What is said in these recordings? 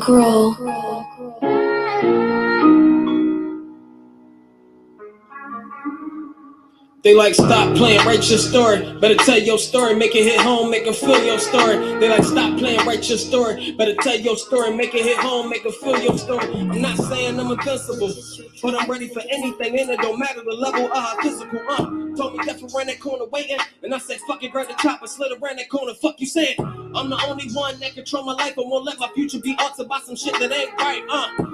Roll. They like, stop playing, write your story. Better tell your story, make it hit home, make it feel your story. They like, stop playing, write your story. Better tell your story, make it hit home, make it feel your story. I'm not saying I'm invincible, but I'm ready for anything, and it don't matter the level of how physical. Told me that around that corner waiting, and I said, fuck it, grab the chopper, slid around that corner. Fuck you saying? I'm the only one that control my life, and won't let my future be altered by some shit that ain't right.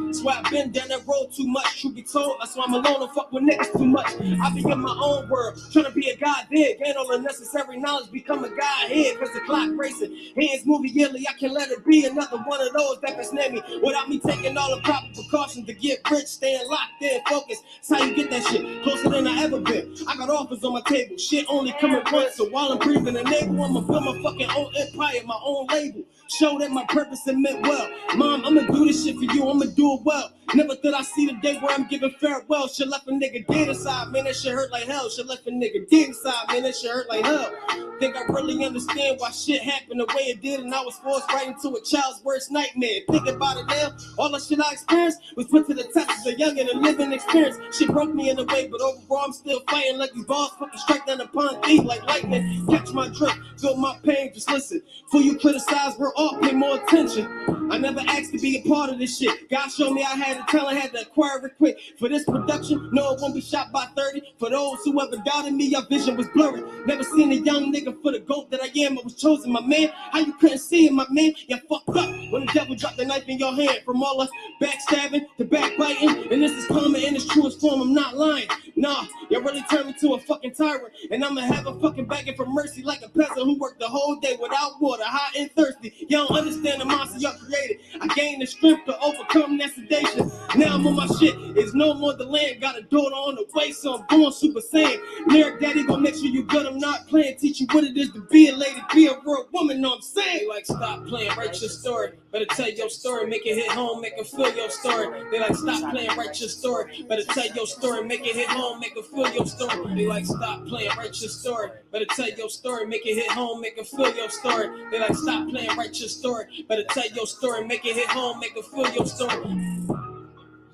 That's why I've been down that road too much. Truth be told, that's why I'm alone and fuck with niggas too much. I be in my own world, trying to be a god there, gain all the necessary knowledge, become a god here, cause the clock racing. Hands moving yearly, I can let it be another one of those that can snare me without me taking all the proper precautions to get rich, staying locked in, focused. That's how you get that shit, closer than I ever been. I got offers on my table, shit only coming once, so while I'm breathing and able, I'ma build my fucking own empire, my own label. Show that my purpose and meant well. Mom, I'ma do this shit for you, I'ma do it well. Never thought I see the day where I'm giving farewell. Shit left a nigga dead inside, man, that shit hurt like hell. Shit left a nigga dead inside, man, that shit hurt like hell. Think I really understand why shit happened the way it did, and I was forced right into a child's worst nightmare. Think about it now, all the shit I experienced was put to the test as a young and a living experience. Shit broke me in a way, but overall I'm still fighting like these balls fucking strike down upon feet like lightning. Catch my drift, feel my pain, just listen. Before you criticize, we're all pay more attention. I never asked to be a part of this shit. God showed me I had the talent, had to acquire it quick. For this production, no, it won't be shot by 30. For those who ever doubted me, your vision was blurry. Never seen a young nigga for the GOAT that I am. I was chosen, my man. How you couldn't see it, my man? You fucked up when the devil dropped the knife in your hand. From all us backstabbing to backbiting, and this is karma in its truest form. I'm not lying. Nah, you really turned me to a fucking tyrant, and I'ma have a fucking begging for mercy like a peasant who worked the whole day without water, hot and thirsty. You don't understand the monster y'all created. I gained the strength to overcome that sedation. Now I'm on my shit. It's no more the land. Got a daughter on the way, so I'm going Super Saiyan. Lyric Daddy gon' make sure you good. I'm not playing. Teach you what it is to be a lady, be a real woman. Know what I'm saying? They like, stop playing, write your story. Better tell your story, make it hit home, make it feel your story. They like, stop playing, write your story. Better tell your story, make it hit home, make it feel your story. They like, stop playing, write your story. Better tell your story, make it hit home, make it feel your story. They like, stop playing, write your story. Better tell your story, make it hit home, make it feel your story.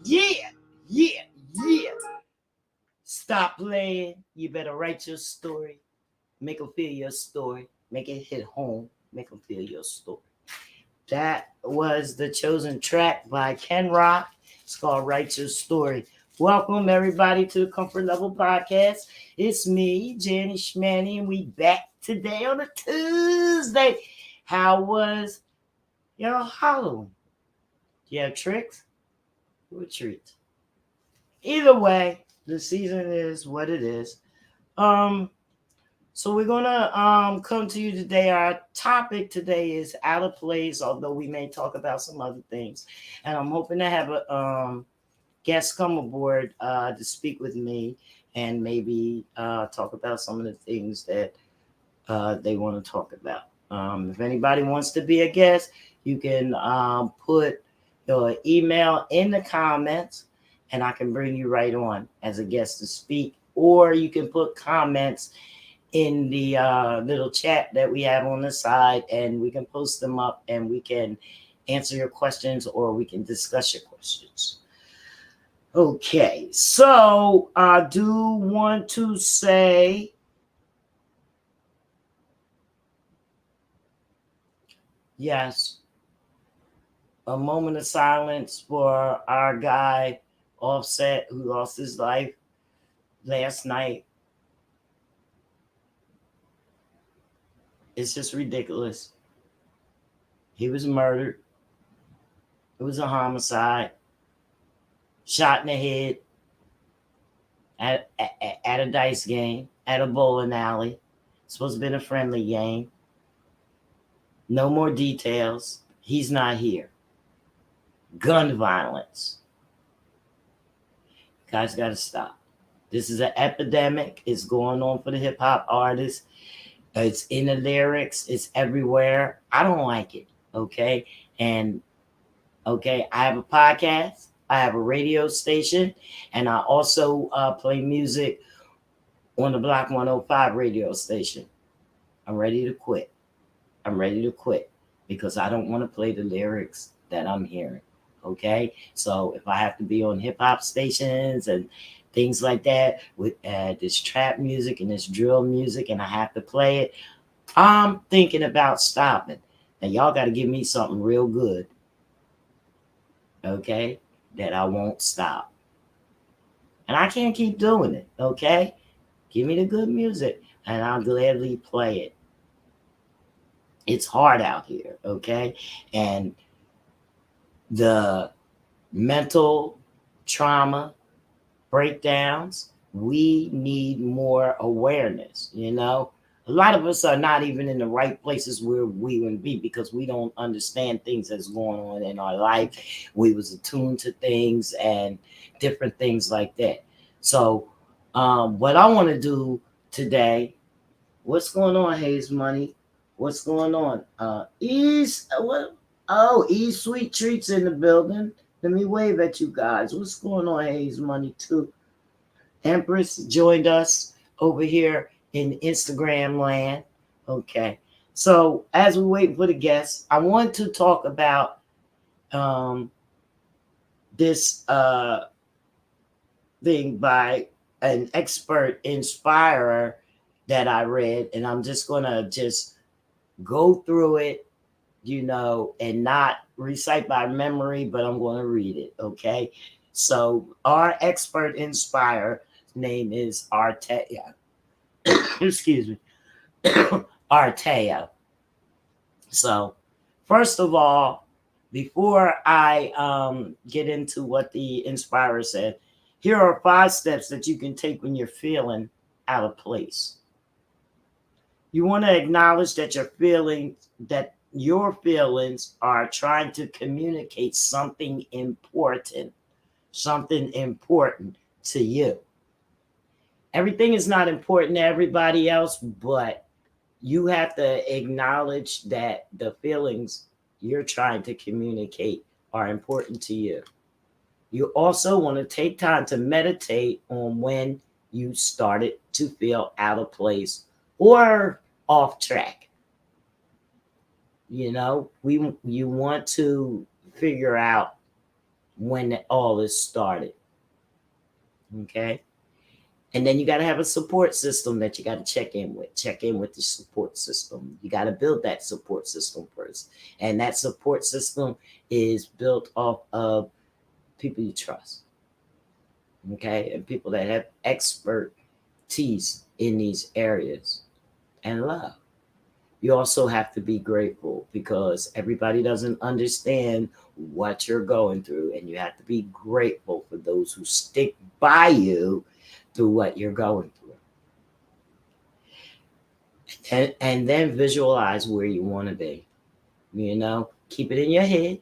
Yeah. Stop playing. You better write your story. Make them feel your story. Make it hit home. Make them feel your story. That was the chosen track by Ken Rock. It's called Write Your Story. Welcome, everybody, to the Comfort Level Podcast. It's me, Janny Schmanny, and we back today on a Tuesday. How was your Halloween? Do you have tricks? What treats? Either way, the season is what it is. So we're gonna come to you today. Our topic today is out of place, although we may talk about some other things. And I'm hoping to have a guest come aboard to speak with me and maybe talk about some of the things that they want to talk about. If anybody wants to be a guest, you can put your email in the comments, and I can bring you right on as a guest to speak. Or you can put comments in the little chat that we have on the side, and we can post them up, and we can answer your questions, or we can discuss your questions. Okay, so I do want to say yes, a moment of silence for our guy Offset, who lost his life last night. It's just ridiculous. He was murdered. It was a homicide. Shot in the head at a dice game, at a bowling alley. It's supposed to have been a friendly game. No more details. He's not here. Gun violence. You guys got to stop. This is an epidemic. It's going on for the hip hop artists. It's in the lyrics. It's everywhere. I don't like it. Okay. And okay, I have a podcast. I have a radio station. And I also play music on the Block 105 radio station. I'm ready to quit. Because I don't want to play the lyrics that I'm hearing. Okay, so if I have to be on hip hop stations and things like that with this trap music and this drill music, and I have to play it, I'm thinking about stopping. And y'all got to give me something real good, okay, that I won't stop. And I can't keep doing it, okay? Give me the good music, and I'll gladly play it. It's hard out here, okay? And the mental trauma breakdowns, we need more awareness, you know? A lot of us are not even in the right places where we would be because we don't understand things that's going on in our life. We was attuned to things and different things like that. So what I want to do today, what's going on, Hayes Money? What's going on? Ease what? Oh, Ease Sweet Treats in the building. Let me wave at you guys. What's going on, Hayes Money too? Empress joined us over here in Instagram land. Okay. So as we wait for the guests, I want to talk about this thing by an expert inspirer that I read, and I'm just gonna just go through it, you know, and not recite by memory, but I'm going to read it. Okay. So our expert inspirer name is Artea. Excuse me. Artea. So first of all, before I get into what the inspirer said, here are 5 steps that you can take when you're feeling out of place. You want to acknowledge that your feelings are trying to communicate something important to you. Everything is not important to everybody else, but you have to acknowledge that the feelings you're trying to communicate are important to you. You also want to take time to meditate on when you started to feel out of place or off track. You know, you want to figure out when all this started. Okay. And then you got to have a support system that you got to check in with. Check in with the support system. You got to build that support system first. And that support system is built off of people you trust. Okay. And people that have expertise in these areas and love. You also have to be grateful because everybody doesn't understand what you're going through. And you have to be grateful for those who stick by you through what you're going through. And then visualize where you want to be. You know, keep it in your head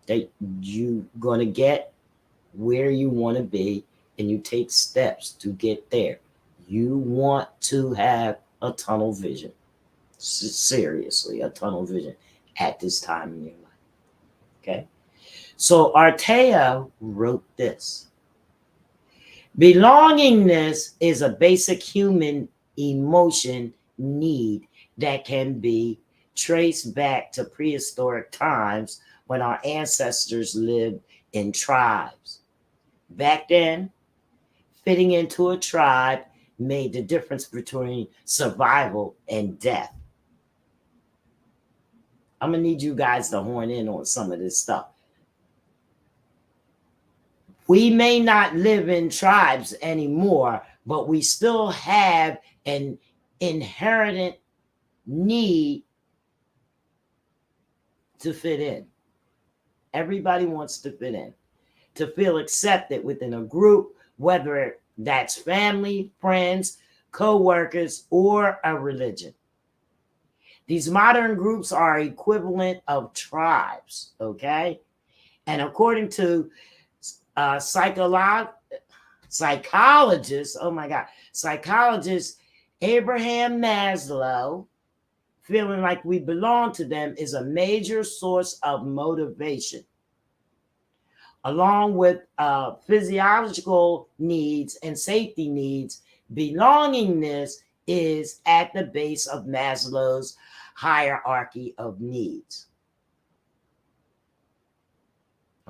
that you're going to get where you want to be and you take steps to get there. You want to have a tunnel vision. Seriously, a tunnel vision at this time in your life. Okay. So Artea wrote this. Belongingness is a basic human emotion need that can be traced back to prehistoric times when our ancestors lived in tribes. Back then, fitting into a tribe made the difference between survival and death. I'm going to need you guys to horn in on some of this stuff. We may not live in tribes anymore, but we still have an inherent need to fit in. Everybody wants to fit in, to feel accepted within a group, whether that's family, friends, co-workers, or a religion. These modern groups are equivalent of tribes, okay? And according to psychologist Abraham Maslow, feeling like we belong to them is a major source of motivation. Along with physiological needs and safety needs, belongingness is at the base of Maslow's hierarchy of needs.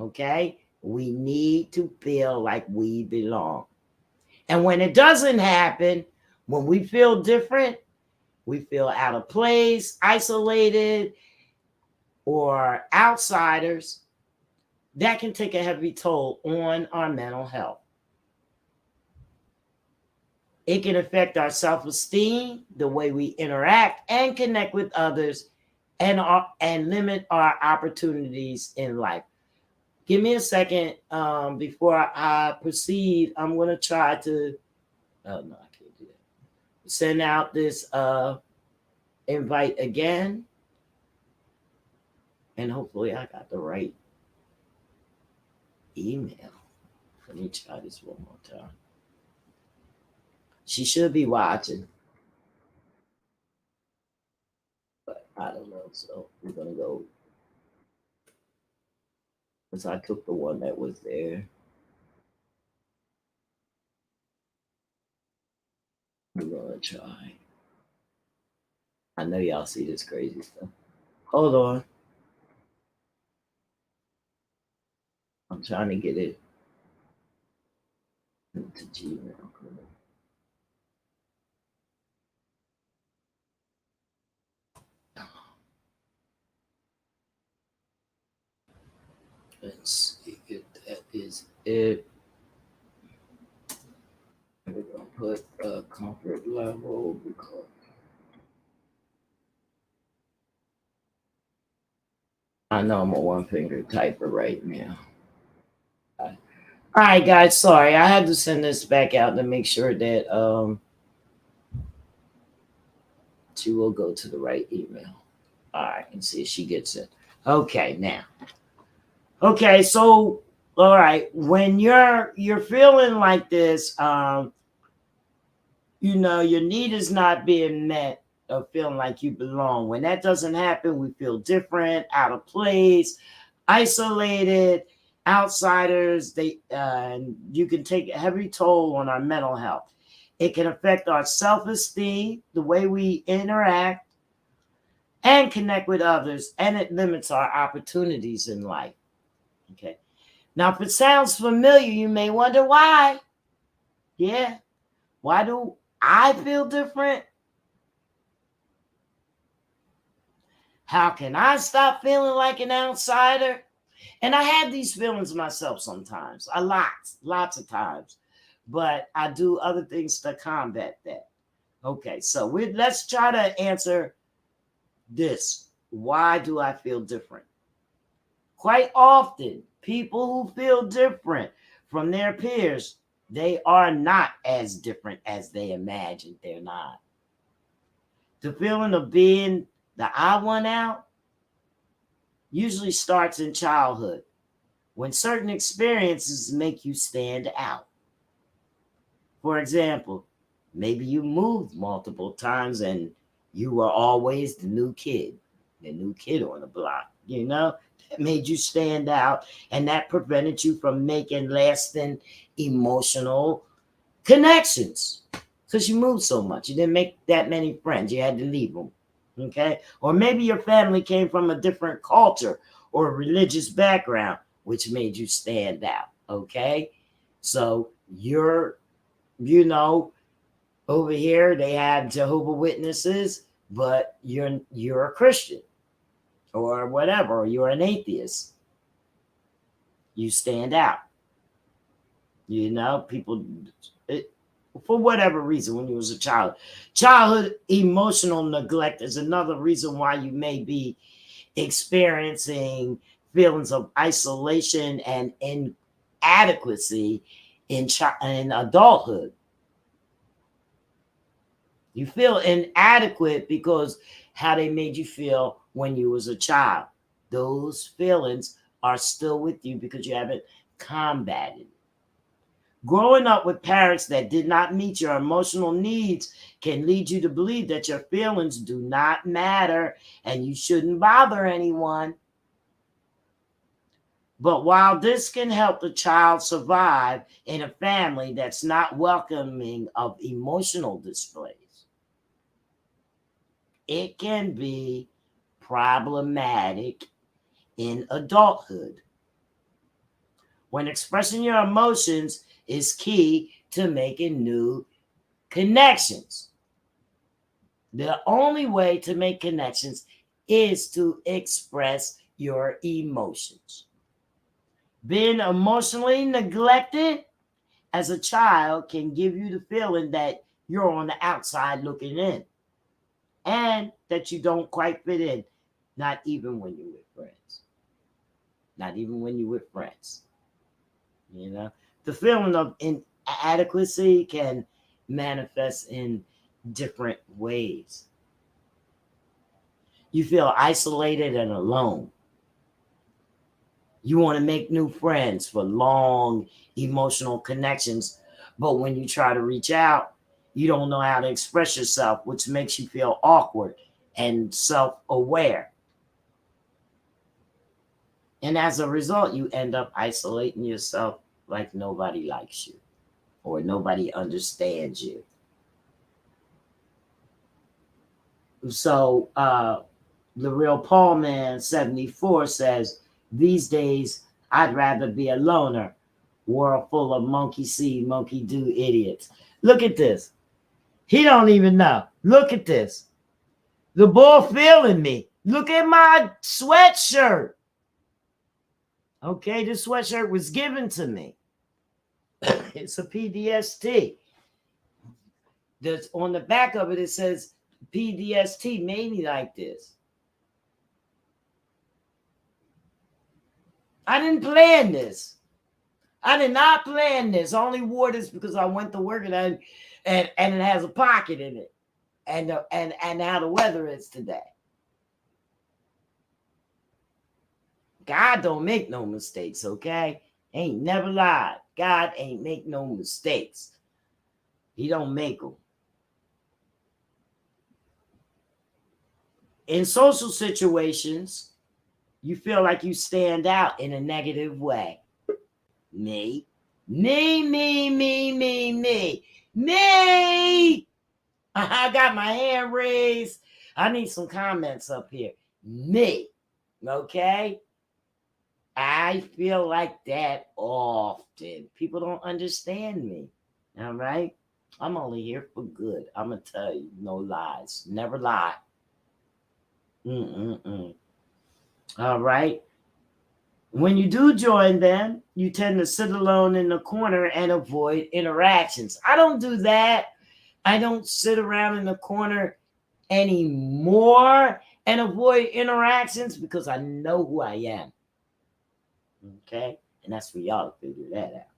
Okay? We need to feel like we belong. And when it doesn't happen, when we feel different, we feel out of place, isolated, or outsiders, that can take a heavy toll on our mental health. It can affect our self-esteem, the way we interact and connect with others, and limit our opportunities in life. Give me a second before I proceed. I'm going to try to, oh no, I can't do that. Send out this invite again. And hopefully I got the right email. Let me try this one more time. She should be watching, but I don't know. So we're going to go, because I took the one that was there. We're going to try. I know y'all see this crazy stuff. Hold on. I'm trying to get it into Gmail. Let's see if that is it. We're going to put a comfort level because I know I'm a one finger typer right now. All right, guys. Sorry, I had to send this back out to make sure that she will go to the right email. All right, and see if she gets it. Okay, now. Okay, so all right, when you're feeling like this, you know, your need is not being met of feeling like you belong. When that doesn't happen, we feel different, out of place, isolated, outsiders. You can take a heavy toll on our mental health. It can affect our self-esteem, the way we interact and connect with others, and it limits our opportunities in life. Okay. Now, if it sounds familiar, you may wonder why. Yeah. Why do I feel different? How can I stop feeling like an outsider? And I have these feelings myself sometimes, lots of times, but I do other things to combat that. Okay, so let's try to answer this. Why do I feel different? Quite often, people who feel different from their peers, they are not as different as they imagine. They're not. The feeling of being the odd one out usually starts in childhood when certain experiences make you stand out. For example, maybe you moved multiple times and you were always the new kid on the block, you know? That made you stand out, and that prevented you from making lasting emotional connections because you moved so much. You didn't make that many friends. You had to leave them. Okay. Or maybe your family came from a different culture or religious background, which made you stand out. Okay. So over here they have Jehovah's Witnesses, but you're a Christian or whatever, or you're an atheist. You stand out. People, for whatever reason, when you was a child. Childhood emotional neglect is another reason why you may be experiencing feelings of isolation and inadequacy in adulthood. You feel inadequate because how they made you feel when you was a child. Those feelings are still with you because you haven't combated. Growing up with parents that did not meet your emotional needs can lead you to believe that your feelings do not matter and you shouldn't bother anyone. But while this can help the child survive in a family that's not welcoming of emotional displays, it can be problematic in adulthood. when expressing your emotions is key to making new connections. The only way to make connections is to express your emotions. Being emotionally neglected as a child can give you the feeling that you're on the outside looking in and that you don't quite fit in, not even when you're with friends. Not even when you're with friends. You know, the feeling of inadequacy can manifest in different ways. You feel isolated and alone. You want to make new friends for long emotional connections, but when you try to reach out, you don't know how to express yourself, which makes you feel awkward and self-aware. And as a result, you end up isolating yourself like nobody likes you or nobody understands you. So the real Paul Man 74 says, these days I'd rather be a loner, world full of monkey see, monkey do idiots. Look at this. He don't even know. Look at this. The bull feeling me. Look at my sweatshirt. Okay, this sweatshirt was given to me. It's a PDST. That's on the back of it, it says PDST made me like this. I didn't plan this. I did not plan this. I only wore this because I went to work and it has a pocket in it. And how the weather is today. God don't make no mistakes, okay? Ain't never lied. God ain't make no mistakes. He don't make them. In social situations, you feel like you stand out in a negative way. Me. I got my hand raised. I need some comments up here. Me. Okay? I feel like that often. People don't understand me. All right? I'm only here for good. I'm going to tell you, no lies. Never lie. All right? When you do join them, you tend to sit alone in the corner and avoid interactions. I don't do that. I don't sit around in the corner anymore and avoid interactions because I know who I am. Okay? And that's for y'all to figure that out.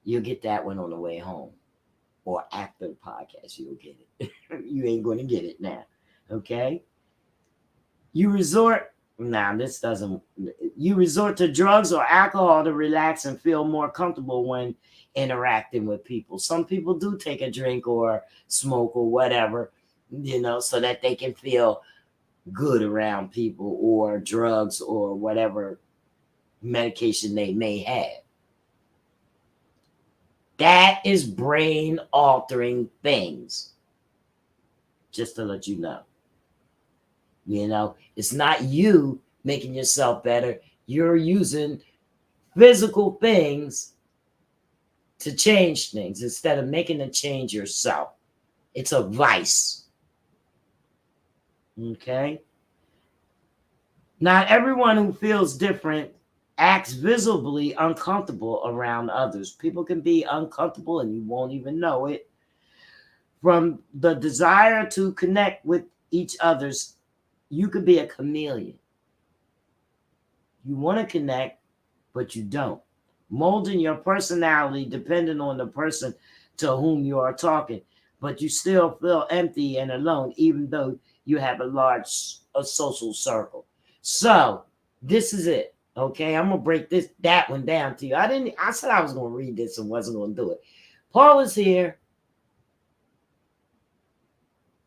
You'll get that one on the way home or after the podcast. You'll get it. You ain't going to get it now. Okay? You resort to drugs or alcohol to relax and feel more comfortable when interacting with people. Some people do take a drink or smoke or whatever, so that they can feel good around people, or drugs or whatever medication they may have. That is brain altering things. Just to let you know. It's not you making yourself better. You're using physical things to change things instead of making a change yourself. It's a vice. Okay? Not everyone who feels different acts visibly uncomfortable around others. People can be uncomfortable and you won't even know it. From the desire to connect with each other's, you could be a chameleon. You want to connect, but you don't. Molding your personality depending on the person to whom you are talking, but you still feel empty and alone, even though you have a social circle. So this is it. Okay, I'm gonna break that one down to you. I said I was gonna read this and wasn't gonna do it. Paul is here.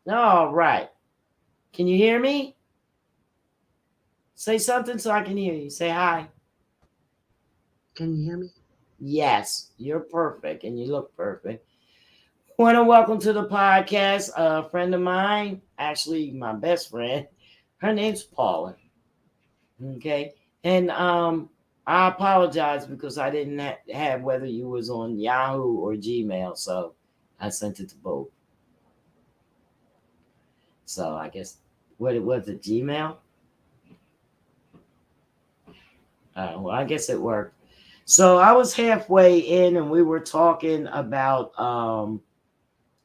All right. Can you hear me? Say something so I can hear you. Say hi. Can you hear me? Yes, you're perfect and you look perfect. I want to welcome to the podcast a friend of mine, actually my best friend. Her name's Paula. Okay. And I apologize because I didn't have whether you was on Yahoo or Gmail, so I sent it to both. So I guess what it was, it Gmail. Well, I guess it worked. So I was halfway in, and we were talking about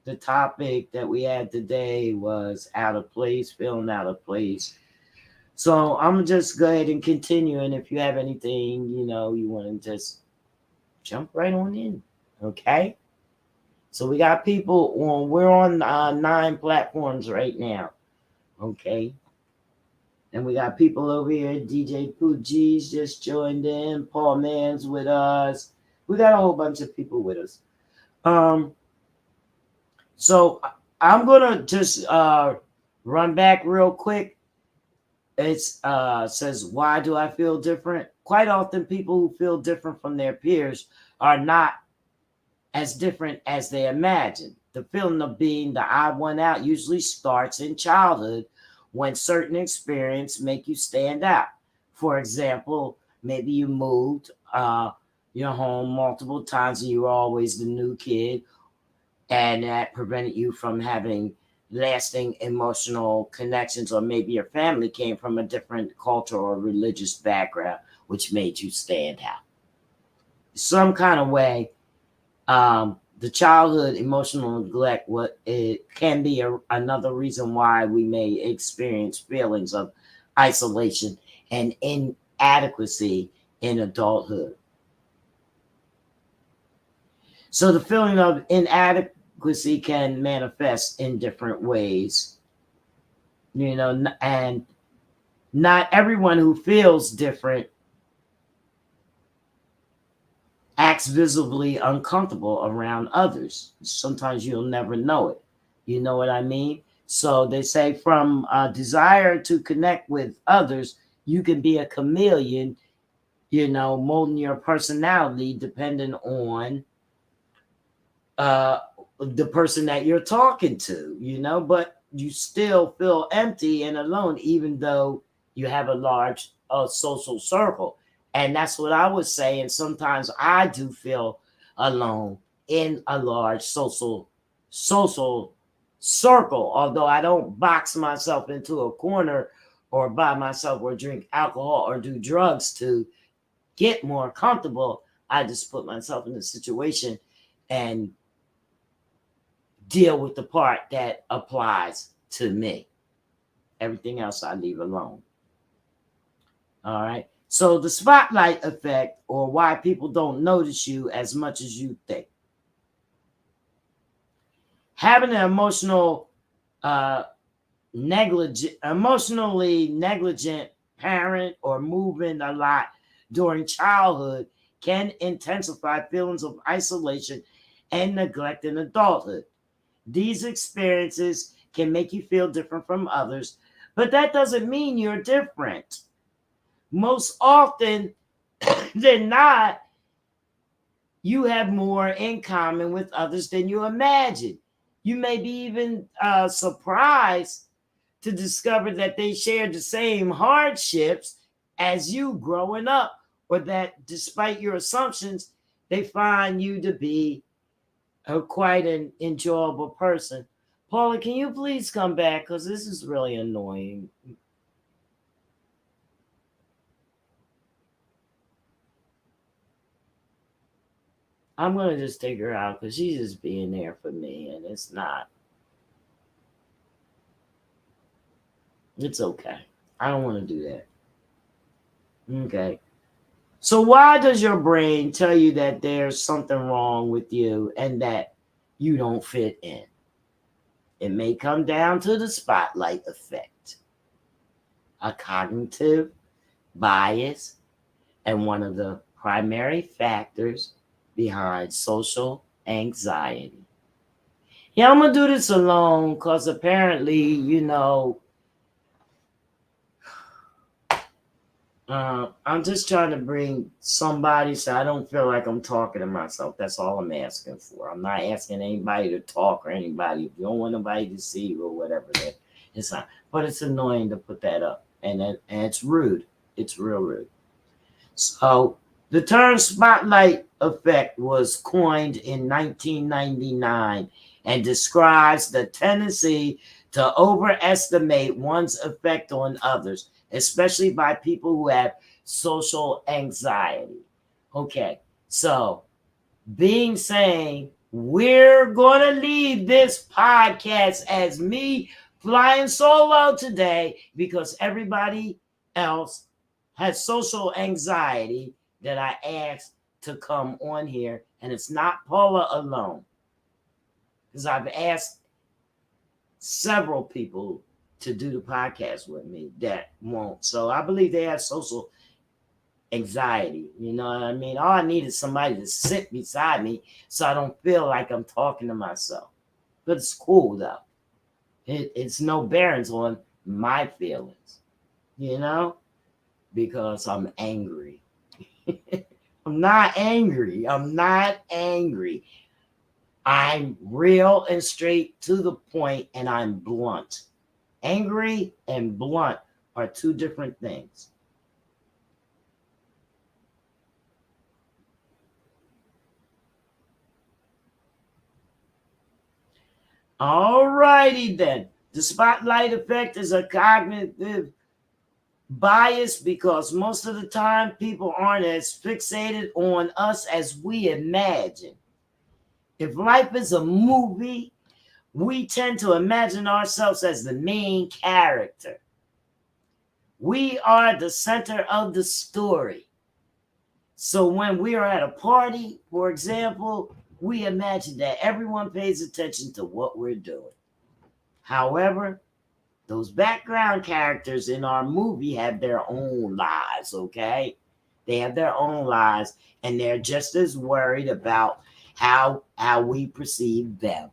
the topic that we had today was out of place, feeling out of place. So I'm just go ahead and continue. And if you have anything, you want to just jump right on in. Okay. So we got people on, we're on 9 platforms right now. Okay. And we got people over here. DJ Pooji's just joined in. Paul Mann's with us. We got a whole bunch of people with us. So I'm gonna just run back real quick. It says, why do I feel different? Quite often people who feel different from their peers are not as different as they imagine. The feeling of being the odd one out usually starts in childhood when certain experiences make you stand out. For example, maybe you moved your home multiple times and you were always the new kid, and that prevented you from having lasting emotional connections, or maybe your family came from a different cultural or religious background, which made you stand out. Some kind of way, the childhood emotional neglect, it can be another reason why we may experience feelings of isolation and inadequacy in adulthood. So the feeling of inadequacy can manifest in different ways, and not everyone who feels different acts visibly uncomfortable around others. Sometimes you'll never know it. You know what I mean? So they say from a desire to connect with others, you can be a chameleon, molding your personality depending on the person that you're talking to, but you still feel empty and alone, even though you have a large social circle. And that's what I was saying. Sometimes I do feel alone in a large social circle, although I don't box myself into a corner or by myself or drink alcohol or do drugs to get more comfortable. I just put myself in a situation and deal with the part that applies to me. Everything else I leave alone. All right. So the spotlight effect, or why people don't notice you as much as you think. Having an emotionally negligent parent or moving a lot during childhood can intensify feelings of isolation and neglect in adulthood. These experiences can make you feel different from others, but that doesn't mean you're different. Most often than not, you have more in common with others than you imagine. You may be even surprised to discover that they share the same hardships as you growing up, or that despite your assumptions, they find you to be quite an enjoyable person. Paula, can you please come back? Because this is really annoying. I'm going to just take her out because she's just being there for me, and it's not. It's okay. I don't want to do that. Okay. So why does your brain tell you that there's something wrong with you and that you don't fit in? It may come down to the spotlight effect, a cognitive bias, and one of the primary factors behind social anxiety. Yeah, I'm going to do this alone because apparently, I'm just trying to bring somebody so I don't feel like I'm talking to myself. That's all I'm asking for. I'm not asking anybody to talk or anybody. If you don't want nobody to see you or whatever, it's not. But it's annoying to put that up. And it's rude. It's real rude. So the term spotlight effect was coined in 1999 and describes the tendency to overestimate one's effect on others, especially by people who have social anxiety. Okay, so being saying we're going to leave this podcast as me flying solo today because everybody else has social anxiety that I asked to come on here, and it's not Paula alone, because I've asked several people to do the podcast with me that won't. So I believe they have social anxiety. You know what I mean? All I need is somebody to sit beside me so I don't feel like I'm talking to myself. But it's cool though. It's no bearings on my feelings, you know, because I'm angry. I'm not angry. I'm not angry. I'm real and straight to the point, and I'm blunt. Angry and blunt are two different things. All righty then. The spotlight effect is a cognitive bias because most of the time people aren't as fixated on us as we imagine. If life is a movie, we tend to imagine ourselves as the main character. We are the center of the story. So when we are at a party, for example, we imagine that everyone pays attention to what we're doing. However, those background characters in our movie have their own lives, okay? They have their own lives, and they're just as worried about how we perceive them,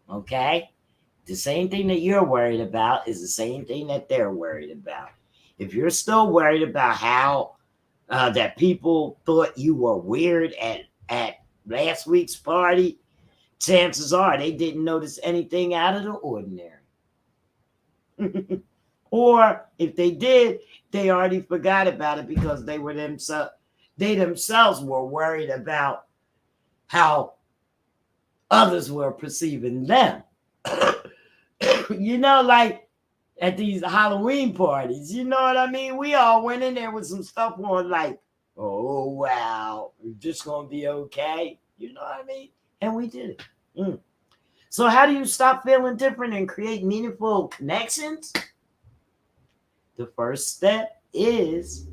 okay? The same thing that you're worried about is the same thing that they're worried about. If you're still worried about how that people thought you were weird at last week's party, chances are they didn't notice anything out of the ordinary. Or if they did, they already forgot about it because they themselves were worried about how others were perceiving them. You know, like at these Halloween parties, you know what I mean? We all went in there with some stuff on like, oh, wow, this going to be okay. You know what I mean? And we did it. So how do you stop feeling different and create meaningful connections? The first step is,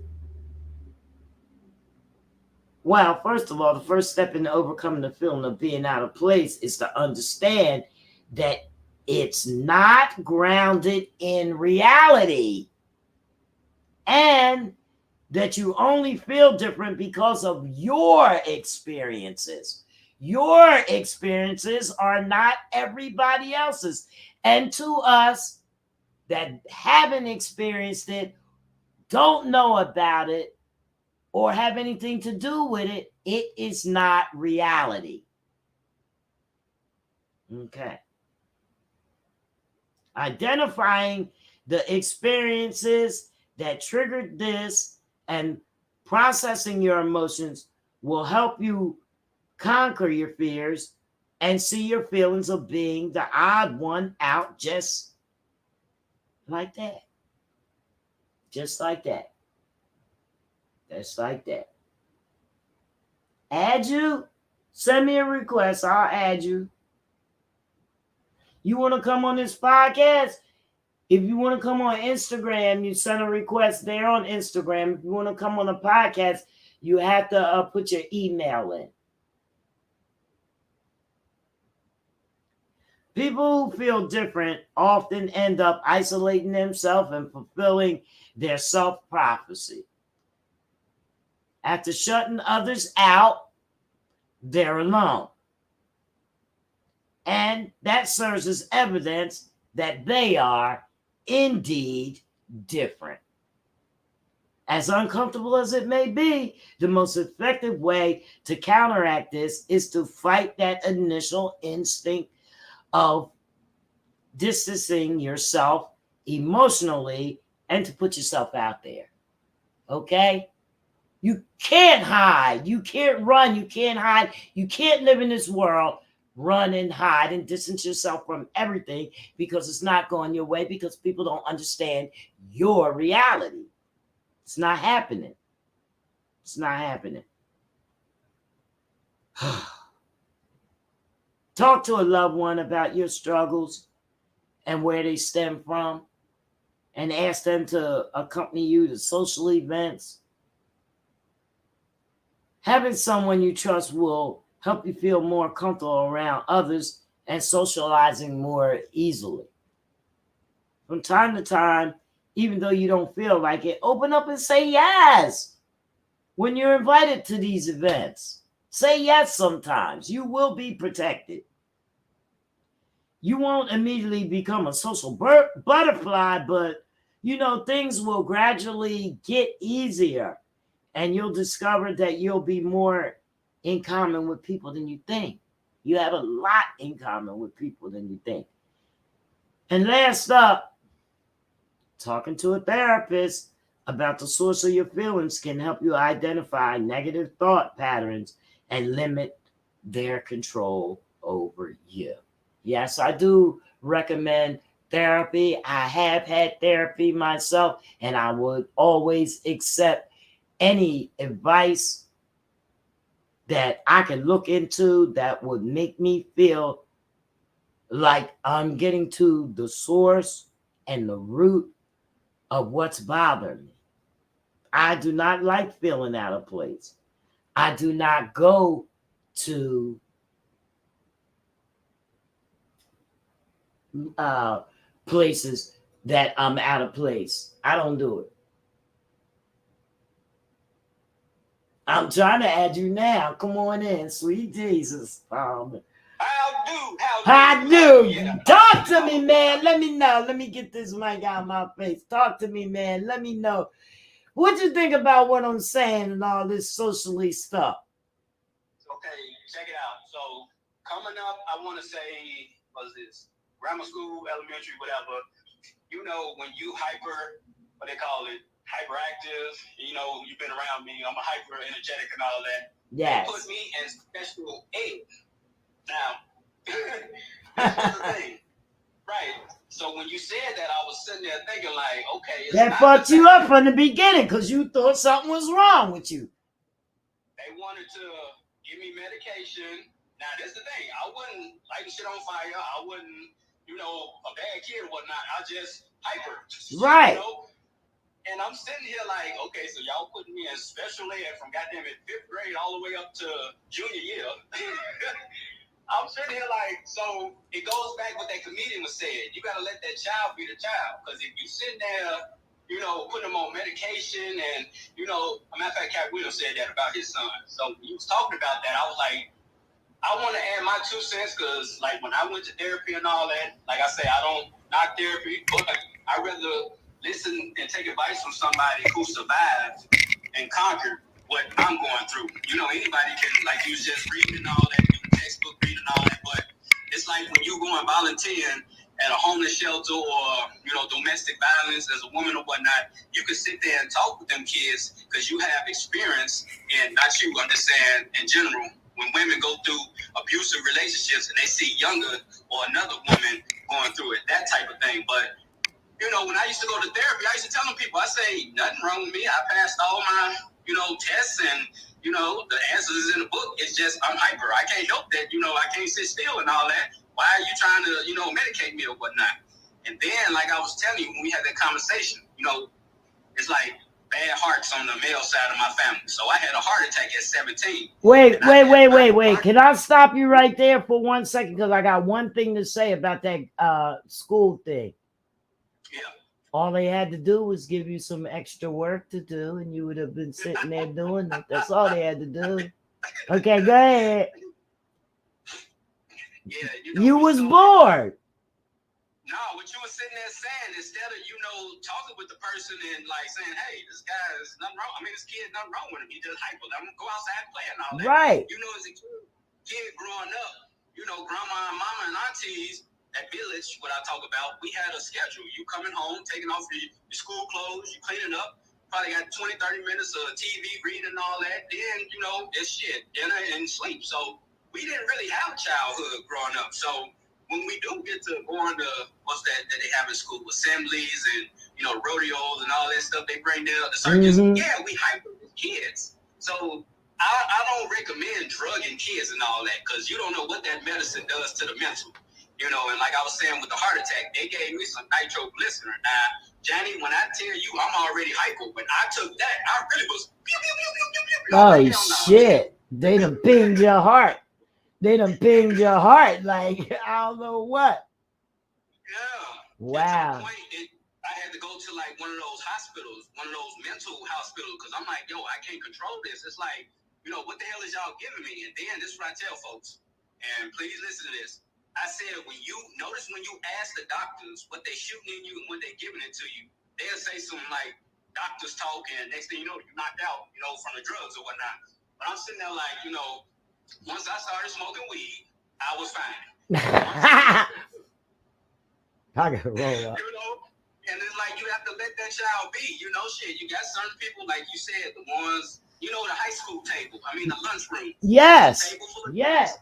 well, first of all, the first step in overcoming the feeling of being out of place is to understand that it's not grounded in reality and that you only feel different because of your experiences. Your experiences are not everybody else's. And to us that haven't experienced it, don't know about it, or have anything to do with it, it is not reality. Okay. Identifying the experiences that triggered this and processing your emotions will help you conquer your fears and see your feelings of being the odd one out just like that. Just like that. Just like that. Add you? Send me a request. I'll add you. You want to come on this podcast? If you want to come on Instagram, you send a request there on Instagram. If you want to come on the podcast, you have to put your email in. People who feel different often end up isolating themselves and fulfilling their self-prophecy. After shutting others out, they're alone. And that serves as evidence that they are indeed different. As uncomfortable as it may be, the most effective way to counteract this is to fight that initial instinct of distancing yourself emotionally and to put yourself out there. Okay? You can't hide. You can't run. You can't hide. You can't live in this world, run and hide and distance yourself from everything because it's not going your way, because people don't understand your reality. It's not happening. It's not happening. Talk to a loved one about your struggles and where they stem from, and ask them to accompany you to social events. Having someone you trust will help you feel more comfortable around others and socializing more easily. From time to time, even though you don't feel like it, open up and say yes when you're invited to these events. Say yes sometimes. You will be protected. You won't immediately become a social butterfly, but things will gradually get easier, and you'll discover that you'll be more in common with people than you think. You have a lot in common with people than you think. And last up, talking to a therapist about the source of your feelings can help you identify negative thought patterns and limit their control over you. Yes, I do recommend therapy. I have had therapy myself, and I would always accept any advice that I can look into that would make me feel like I'm getting to the source and the root of what's bothering me. I do not like feeling out of place. I do not go to places that I'm out of place. I don't do it. I'm trying to add you now. Come on in, sweet Jesus. How do? Yeah. Talk to me, man. Let me know. Let me get this mic out of my face. Talk to me, man. Let me know. What you think about what I'm saying and all this socially stuff? Okay, check it out. So coming up, I want to say, what's this? Grammar school, elementary, whatever. When you what they call it, hyperactive, you've been around me, I'm a hyper energetic and all that. Yes. They put me in special aid. Now, this was the thing. Right. So when you said that, I was sitting there thinking like, okay. That fucked you up from the beginning because you thought something was wrong with you. They wanted to give me medication. Now, this is the thing. I wouldn't light shit on fire. I wouldn't, a bad kid or whatnot. I just hyper. Right. And I'm sitting here like, okay, so y'all putting me in special ed from goddamn it 5th grade all the way up to junior year. I'm sitting here like, so it goes back what that comedian was saying. You got to let that child be the child. Because if you sitting there, putting them on medication and, a matter of fact, Cat Williams said that about his son. So when he was talking about that, I was like, I want to add my 2 cents because, like, when I went to therapy and all that, like I say, I don't knock therapy, but I'd rather listen and take advice from somebody who survived and conquered what I'm going through. Anybody can, like you was just reading and all that, textbook reading and all that, but it's like when you go and volunteering at a homeless shelter or, domestic violence as a woman or whatnot, you can sit there and talk with them kids because you have experience, and not you, I'm just saying in general, when women go through abusive relationships and they see younger or another woman going through it, that type of thing. But, when I used to go to therapy, I used to tell them people, I say, nothing wrong with me. I passed all my, tests and, the answers is in the book. It's just I'm hyper. I can't help that, I can't sit still and all that. Why are you trying to, medicate me or whatnot? And then, like I was telling you, when we had that conversation, it's like bad hearts on the male side of my family. So I had a heart attack at 17. Wait. Can I stop you right there for 1 second? Because I got one thing to say about that school thing. Yeah. All they had to do was give you some extra work to do, and you would have been sitting there doing it. That's all they had to do. Okay, go ahead. Yeah, you was bored. No, what you were sitting there saying, instead of, talking with the person and like saying, hey, this guy is nothing wrong. I mean, this kid, nothing wrong with him. He just hyper. I'm going to go outside and play and all that. Right. As a kid growing up, grandma and mama and aunties, that village, what I talk about, we had a schedule. You coming home, taking off your school clothes, you cleaning up, probably got 20, 30 minutes of TV, reading and all that. Then, you know, it's shit, dinner and sleep. So we didn't really have a childhood growing up. So when we do get to going to, what's that they have in school, assemblies and, you know, rodeos and all that stuff they bring down, the circus, yeah, we hyper with kids. So I don't recommend drugging kids and all that, because you don't know what that medicine does to the mental. You know, and like I was saying with the heart attack, they gave me some nitroglycerin. Now, Johnny, when I tell you I'm already hyper, when I took that, I really was. Oh shit! They done pinged your heart. They done pinged your heart like I don't know what. Yeah. Wow. To the point I had to go to like one of those hospitals, one of those mental hospitals, because I'm like, yo, I can't control this. It's like, you know, what the hell is y'all giving me? And then this is what I tell folks, and please listen to this. I said, when you ask the doctors what they shooting in you and what they giving it to you, they'll say some like doctors talk, and next thing you know, you're knocked out, you know, from the drugs or whatnot. But I'm sitting there like, you know, once I started smoking weed, I was fine. I gotta roll up. You know, and it's like you have to let that child be. You know, shit. You got certain people, like you said, the ones, you know, the high school table. I mean, the lunchroom. Yes. Yes.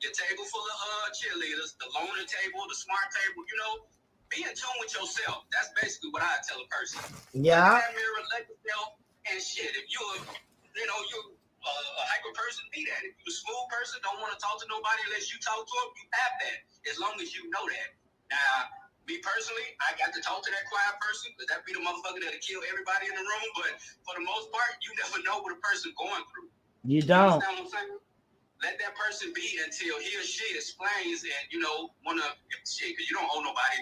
Your table full of cheerleaders, the loner table, the smart table, you know, be in tune with yourself. That's basically what I tell a person. Yeah. That mirror, let yourself, and shit. If you're a hyper person, be that. If you're a smooth person, don't want to talk to nobody unless you talk to them, you have that. As long as you know that. Now, me personally, I got to talk to that quiet person, because that be the motherfucker that'll kill everybody in the room. But for the most part, you never know what a person going through. You don't. You understand what I'm saying? Let that person be until he or she explains and, you know, want to shit, because you don't owe nobody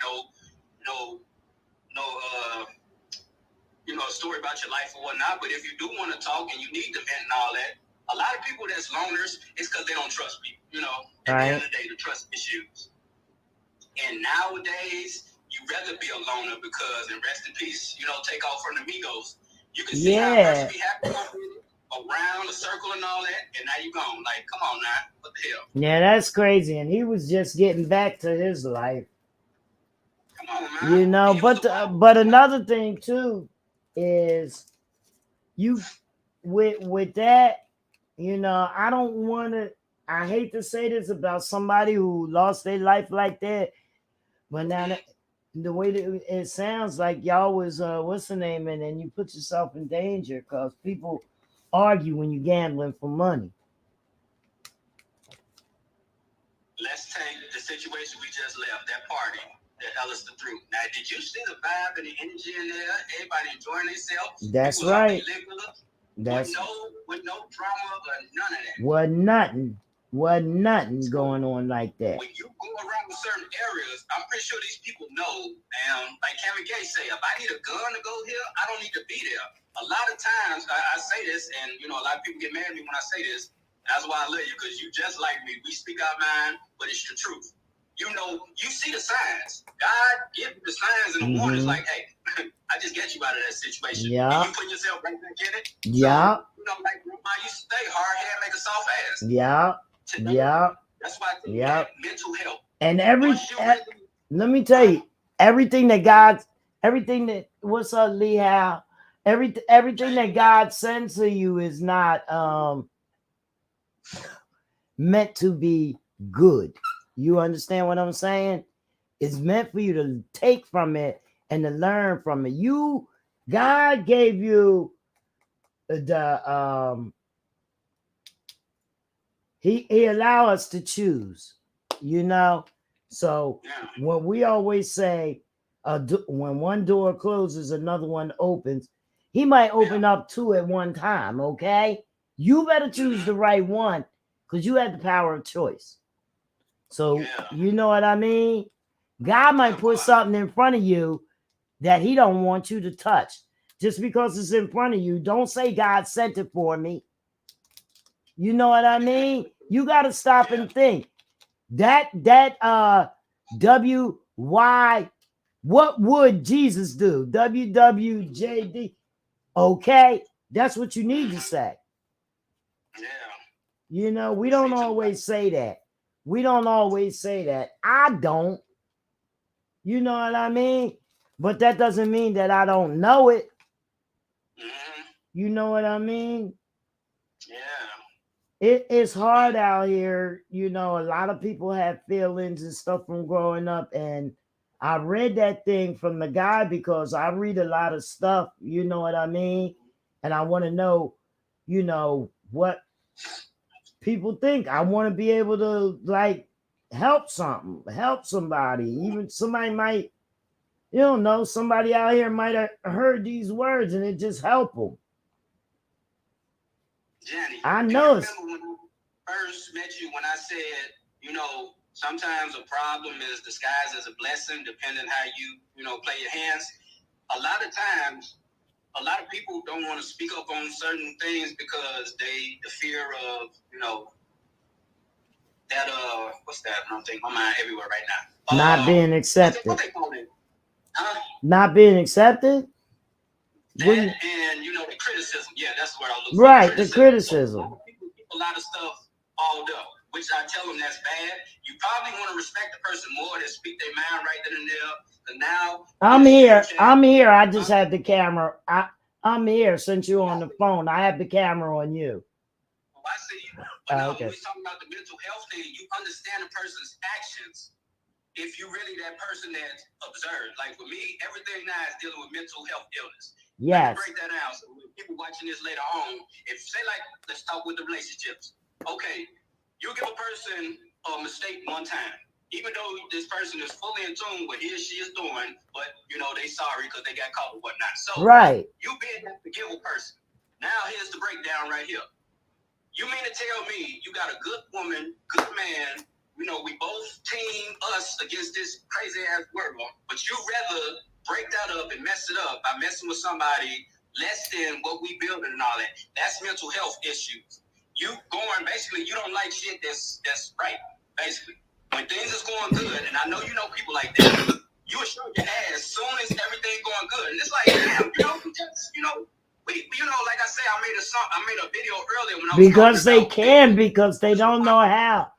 a story about your life or whatnot. But if you do want to talk and you need to vent and all that, a lot of people that's loners, it's because they don't trust people, you know. At the end of the day, the trust issues. And nowadays, you rather be a loner because, and rest in peace, you know, take off from the Migos. You can see how a person be happy around a circle and all that, and now you gone. Like, come on now, what the hell? Yeah, that's crazy. And he was just getting back to his life. Come on, man. You know, but another thing too is you with that, you know, I hate to say this about somebody who lost their life like that, but now the way that it sounds like y'all was what's the name, and then you put yourself in danger because people argue when you're gambling for money. Let's take the situation we just left, that party that Ellister threw. Now, did you see the vibe and the energy in there? Everybody enjoying themselves. That's right. That's with no drama or none of that. Was nothing going on like that. When you go around certain areas, I'm pretty sure these people know. Like Kevin Gates say, if I need a gun to go here, I don't need to be there. A lot of times, I say this, and you know, a lot of people get mad at me when I say this. That's why I love you, because you just like me. We speak our mind, but it's the truth. You know, you see the signs. God give you the signs and the warnings, like, hey, I just get you out of that situation. Yeah. And you put yourself right back in it. Yeah. So, you know, like Grandma used to say, hard head make a soft ass. Yeah. Today, yeah. That's why I think that mental health. And let me tell you, everything that what's up, Lee Howe? Everything that God sends to you is not meant to be good. You understand what I'm saying? It's meant for you to take from it and to learn from it. God gave you the He allow us to choose, you know. So what we always say, when one door closes, another one opens. He might open up two at one time. Okay, you better choose the right one because you have the power of choice. So you know what I mean? God might put something in front of you that he don't want you to touch. Just because it's in front of you, don't say God sent it for me. You know what I mean? You got to stop and think. That WY, what would Jesus do? WWJD. Okay, that's what you need to say. Yeah. You know, we don't always say that. I don't. You know what I mean? But that doesn't mean that I don't know it. You know what I mean? Yeah. It's hard out here. You know, a lot of people have feelings and stuff from growing up. And I read that thing from the guy because I read a lot of stuff. You know what I mean? And I want to know, you know, what people think. I want to be able to like help somebody. Even somebody might, you don't know, somebody out here might have heard these words and it just help them. Jenny, I do know you it's remember when I first met you when I said, you know, sometimes a problem is disguised as a blessing, depending how you know, play your hands. A lot of times, a lot of people don't want to speak up on certain things because the fear of, you know, that what's that? I don't think my mind everywhere right now. not being accepted. What they call it? Huh? Not being accepted. That and you know the criticism. Yeah, that's where I look. Right, the criticism. So, people keep a lot of stuff balled up, which I tell them that's bad. You probably want to respect the person more that speak their mind right then and there. But now I'm here. I just had the camera. I'm here since you're on the phone. I have the camera on you. Oh, I see you. But now, Okay. when we're talking about the mental health thing, you understand a person's actions. If you really that person that's observed, like with me, everything now is dealing with mental health illness. Yes. Let me break that down. So when people watching this later on, if say like, let's talk with the relationships. Okay, you give a person a mistake one time, even though this person is fully in tune with he or she is doing, but you know they sorry because they got caught or whatnot. So right, you being that forgivable person. Now here's the breakdown right here. You mean to tell me you got a good woman, good man? You know, we both team us against this crazy ass world, but you rather break that up and mess it up by messing with somebody less than what we building and all that. That's mental health issues. You going basically, you don't like shit that's right. Basically, when things is going good, and I know you know people like that, you will show your ass soon as everything going good, and it's like, damn, you know, we just, you know. You know, like I say, I made a video earlier when I was because they can, because they don't know how.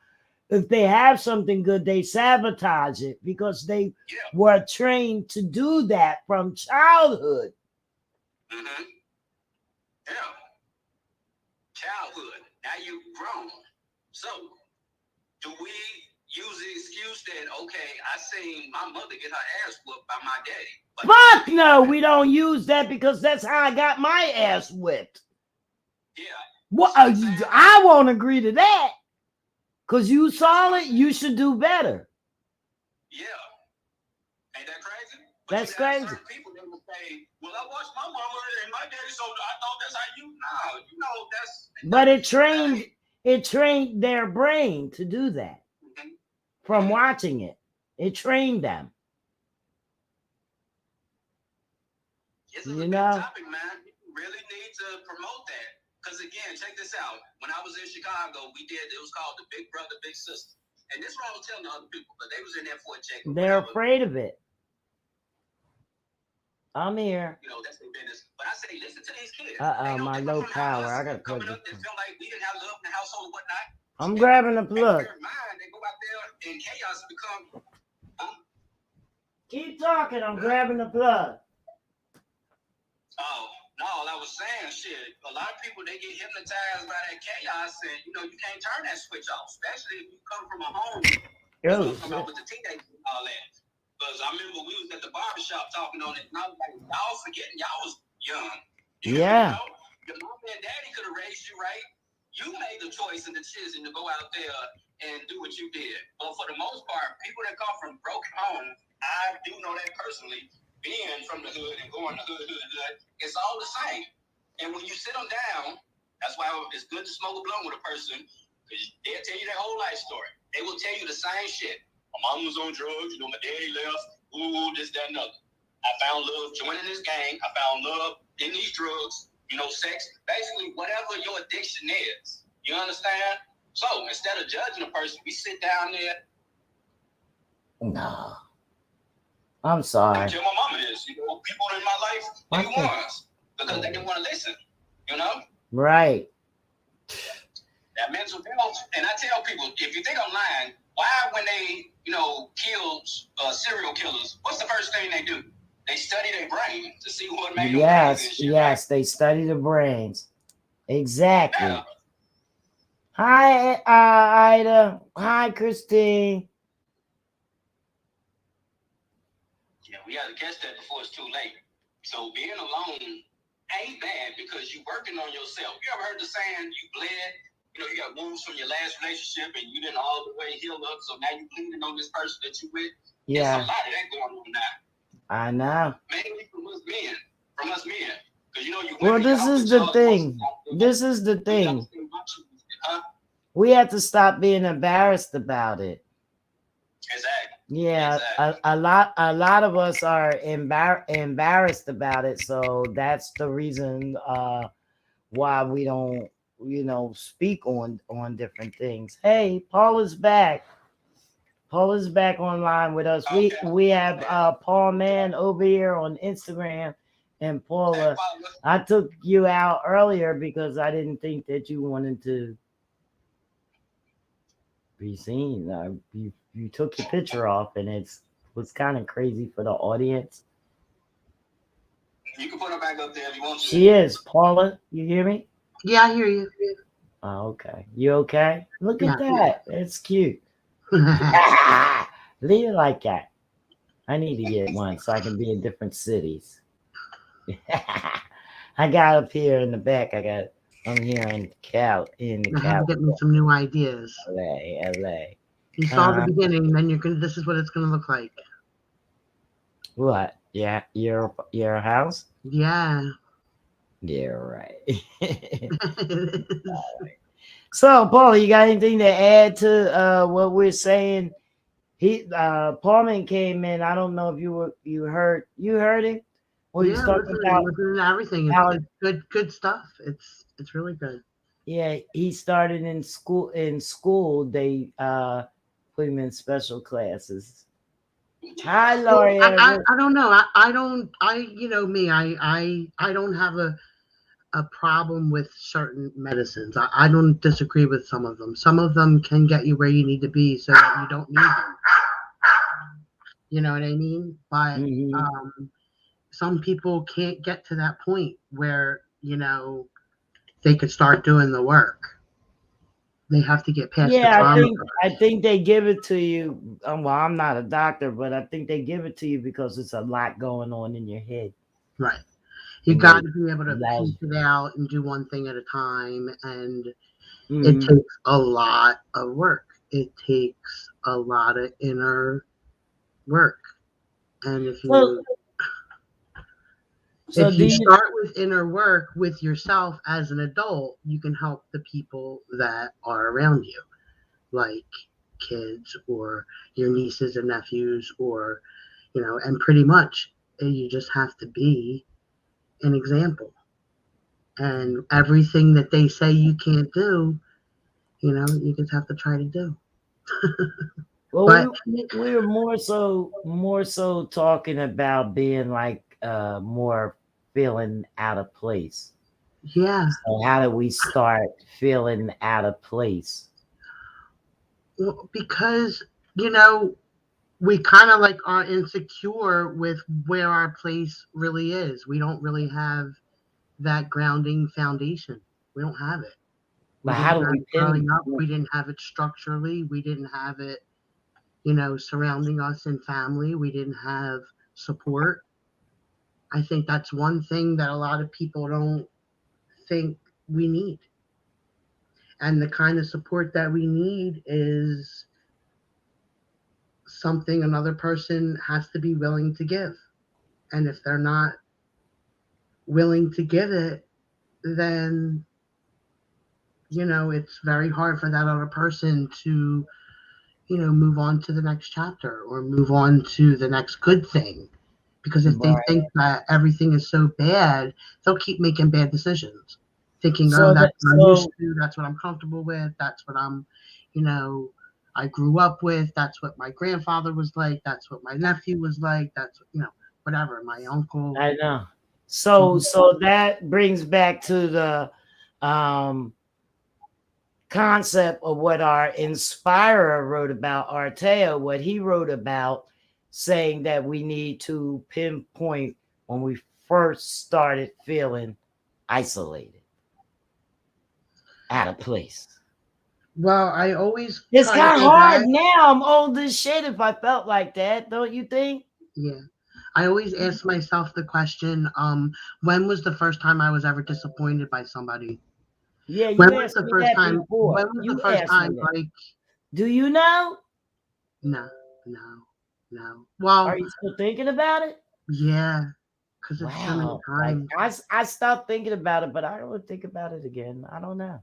If they have something good, they sabotage it because they were trained to do that from childhood. Mm-hmm. Yeah. Childhood. Now you've grown. So, do we use the excuse that, okay, I seen my mother get her ass whooped by my daddy? Fuck no, we don't use that because that's how I got my ass whipped. Yeah. Well, I won't agree to that. Because you saw it, you should do better. Yeah. Ain't that crazy? But that's crazy. Certain people that will say, well, I watched my mama and my daddy, so I thought that's how you know. You know, that's... But it trained their brain to do that. Mm-hmm. From watching it. It trained them. It's a good topic, man. You really need to promote that. Because again, check this out. When I was in Chicago, it was called the Big Brother, Big Sister. And this is what I was telling other people, but they was in there for a check. They're afraid of it. I'm here. You know, that's their business. But I say, listen to these kids. My low power. I gotta plug this. They feel like we didn't have love in the household or whatnot. I'm grabbing the plug. They go out there and chaos become. Keep talking. I'm grabbing the plug. Oh. No, I was saying, shit, a lot of people, they get hypnotized by that chaos, and, you know, you can't turn that switch off, especially if you come from a home, come out with the teenagers and all that. Because I remember we was at the barbershop talking on it, and I was like, y'all forgetting y'all was young. Yeah. You know, your mom and daddy could have raised you right. You made the choice and the decision to go out there and do what you did. But for the most part, people that come from broken homes, I do know that personally, being from the hood and going to hood, it's all the same. And when you sit them down, that's why it's good to smoke a blunt with a person, because they'll tell you their whole life story. They will tell you the same shit. My mom was on drugs, you know, my daddy left, this, that, and other. I found love joining this gang. I found love in these drugs, you know, sex, basically whatever your addiction is. You understand? So instead of judging a person, we sit down there. No. I'm sorry. I tell my mama this, you know, people in my life, they ones because they didn't want to listen, you know? Right. That mental health, and I tell people, if you think I'm lying, why when they, you know, kill serial killers, what's the first thing they do? they study their brain to see what made them Yes, crazy. yes, they study the brains. Exactly. Yeah. Hi, Ida. Hi, Christine. Yeah, we got to catch that before it's too late. So being alone ain't bad because you working on yourself. You ever heard the saying, you bled? You know, you got wounds from your last relationship and you didn't all the way heal up, so now you bleeding on this person that you with. Yeah. There's a lot of that going on now. I know. Mainly from us men. Because you know you. Well, this is the thing. This is the thing. We have to stop being embarrassed about it. Exactly. Yeah, exactly. a lot of us are embarrassed about it, so that's the reason why we don't, speak on different things. Hey, Paula's back. Paula's back online with us. We have Paul Mann over here on Instagram, and Paula. I took you out earlier because I didn't think that you wanted to be seen. You took your picture off, and it was kind of crazy for the audience. You can put her back up there if you want to. She is. Paula, you hear me? Yeah, I hear you. Oh, okay. You okay? Look at Yeah. that. It's cute. Leave it like that. I need to get one so I can be in different cities. I got up here in the back. I'm here in Cal. I have to get me some new ideas. LA. You saw the beginning, then this is what it's gonna look like. What? Yeah, your house? Yeah. Yeah, right. So, Paul, you got anything to add to what we're saying? Paulman came in. I don't know if you heard it. Well, yeah, listening to everything. It's good stuff. It's really good. Yeah, he started in school. In school, they put him in special classes. Hi, Laurie. I don't know. I don't have a problem with certain medicines. I don't disagree with some of them. Some of them can get you where you need to be so that you don't need them. You know what I mean? But some people can't get to that point where, they could start doing the work. They have to get past the trauma. I think they give it to you. Well, I'm not a doctor, but I think they give it to you because it's a lot going on in your head. Right. You got to be able to piece it out and do one thing at a time. And it takes a lot of work. It takes a lot of inner work. And if you start with inner work with yourself as an adult, you can help the people that are around you, like kids or your nieces and nephews, or, and pretty much you just have to be an example. And everything that they say you can't do, you just have to try to do. Well, we were more so talking about being like more feeling out of place. Yeah. So how do we start feeling out of place? Well, because we kind of like are insecure with where our place really is. We don't really have that grounding foundation. We don't have it. But how do we growing up? We didn't have it structurally. We didn't have it, surrounding us in family. We didn't have support. I think that's one thing that a lot of people don't think we need. And the kind of support that we need is something another person has to be willing to give. And if they're not willing to give it, then, it's very hard for that other person to, move on to the next chapter or move on to the next good thing. Because if they think that everything is so bad, they'll keep making bad decisions, thinking, that's what I'm used to, that's what I'm comfortable with, that's what I'm, I grew up with, that's what my grandfather was like, that's what my nephew was like, that's, whatever, my uncle. I know. So that brings back to the concept of what our inspirer wrote about, Arteo, what he wrote about saying that we need to pinpoint when we first started feeling isolated, out of place? Well, I always It's try to kind of go hard back. now. I'm old as shit if I felt like that, don't you think? Yeah. I always ask myself the question, when was the first time I was ever disappointed by somebody? Yeah, you When was asked the me first that time? before. When was the You first asked time? me that. Like, Do you know? no, no, no. Are Well, you still thinking about it? yeah, because it's so many Wow. Like times. I stopped thinking about it, but I don't think about it again. I don't know.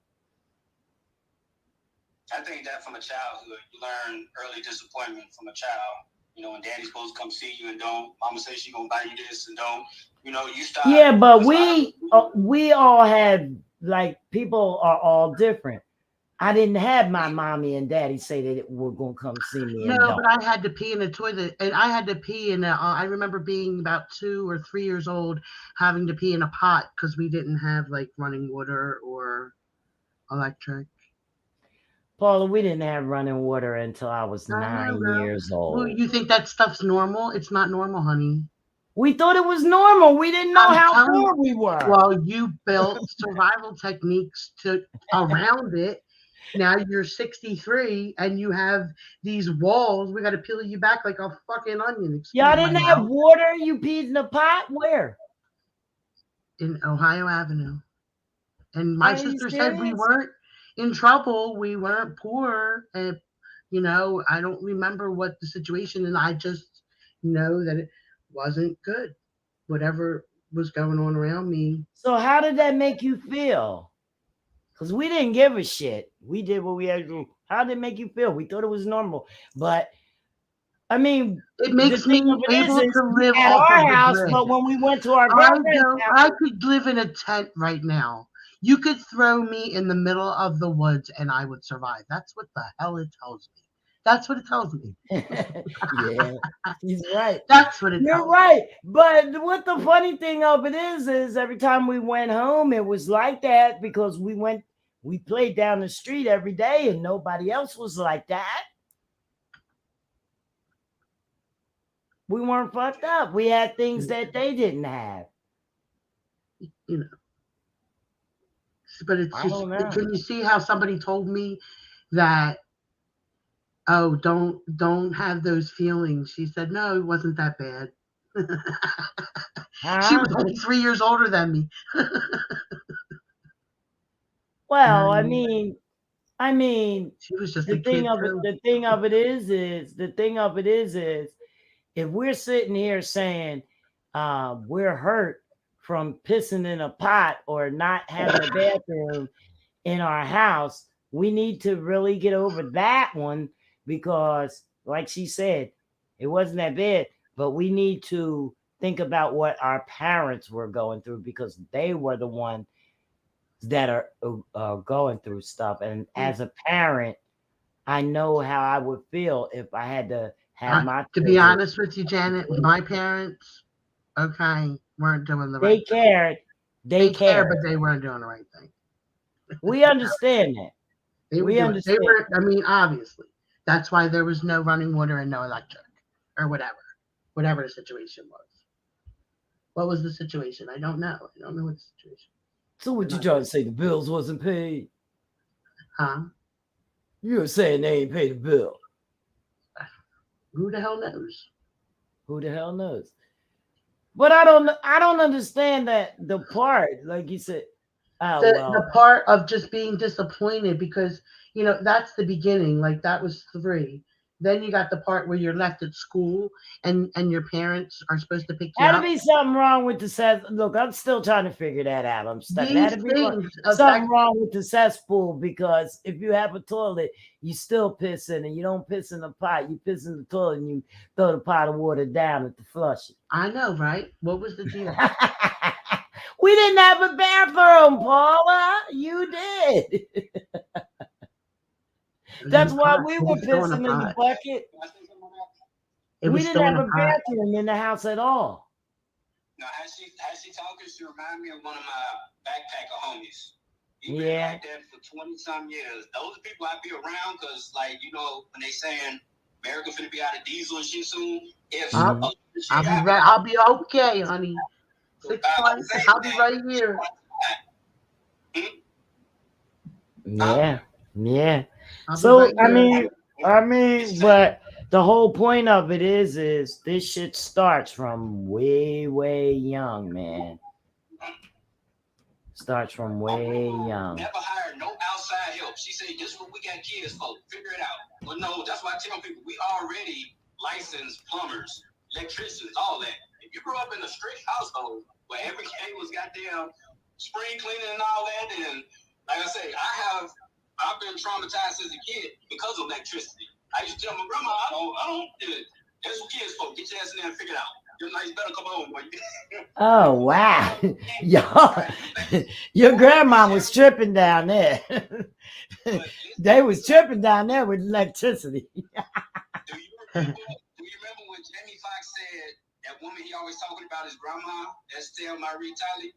I think that from a childhood, you learn early disappointment from a child. You know, when daddy's supposed to come see you and don't, mama says she gonna buy you this and don't, you know, you start. Yeah, but we all had, like, people are all different. I didn't have my mommy and daddy say that they were gonna come see me and No, don't. but I had to pee in the toilet, and I had to pee in I remember being about 2 or 3 years old, having to pee in a pot because we didn't have like running water or electric. Paula, we didn't have running water until I was I know, 9 girl. years Well, old. you think that stuff's normal? It's not normal, honey. We thought it was normal. We didn't know I'm how telling poor we were. Well, you built survival techniques to around it. Now you're 63 and you have these walls. We got to peel you back like a fucking onion. Excuse Y'all my didn't have mouth. water? You peed in a pot? Where? In Ohio Avenue. And my Are you sister said we serious? weren't in trouble. We weren't poor. And, I don't remember what the situation, and I just know that it wasn't good. Whatever was going on around me. So how did that make you feel? Because we didn't give a shit. We did what we had to do. How did it make you feel? We thought it was normal. But I mean, It the makes me thing of it able is to live at off of our the house, grid. but when we went to our I girlfriend's don't. house, I could live in a tent right now. You could throw me in the middle of the woods and I would survive. That's what the hell it tells me. That's what it tells me. yeah, he's right. That's what it You're tells right. But what the funny thing of it is every time we went home, it was like that because we played down the street every day and nobody else was like that. We weren't fucked up. We had things that they didn't have. me. But it's I just, don't know. can you see how somebody told me that, oh, don't have those feelings? She said, no, it wasn't that bad. She was only 3 years older than me. Well, I mean, she was just a the kid thing of it, too. the thing of it is if we're sitting here saying we're hurt from pissing in a pot or not having a bathroom in our house, we need to really get over that one because, like she said, it wasn't that bad. But we need to think about what our parents were going through because they were the one that are going through stuff. And as a parent, I know how I would feel if I had to have my To be honest with you, Janet, my parents, weren't doing the right thing. cared. They cared, but they weren't doing the right thing. We understand that. We understand. They were. I mean, obviously, that's why there was no running water and no electric, or whatever the situation was. What was the situation? I don't know. I don't know what the situation. So what you trying to say? The bills wasn't paid? Huh? You're saying they ain't paid the bill. Who the hell knows? Who the hell knows? But I don't understand that the part, like you said. The part of just being disappointed because that's the beginning. Like that was 3. Then you got the part where you're left at school and your parents are supposed to pick you up. Had to be something wrong with the cess. Look, I'm still trying to figure that out. I'm stuck. Had to be something wrong with the cesspool because if you have a toilet, you still piss in it. You don't piss in the pot. You piss in the toilet and you throw the pot of water down at the flush it. I know, right? What was the deal? We didn't have a bathroom, Paula. You did. That's why we were pissing in the bucket. We didn't have a bathroom in the house at all. Now, as she talking, she remind me of one of my backpacker homies. He been like that for 20-some years. Those are people I be around because, like, when they saying America finna be out of diesel and shit soon. If I'll be okay, honey. 6 months, I'll be right here. Yeah. So I mean, but the whole point of it is this shit starts from way young, man. Starts from way young. Never hire no outside help. She said, "This is what we got kids for. Figure it out." But no, that's why I tell people we already licensed plumbers, electricians, all that. If you grew up in a strict household where every day was goddamn spring cleaning and all that, and like I say, I've been traumatized as a kid because of electricity. I used to tell my grandma, I don't do it. That's what kids for. Get your ass in there and figure it out. Your nice better come home, boy. Oh wow. Your grandma was tripping down there. They was tripping down there with electricity. Do you remember when Jamie Foxx said that woman he always talking about his grandma, Estelle Marie Talley?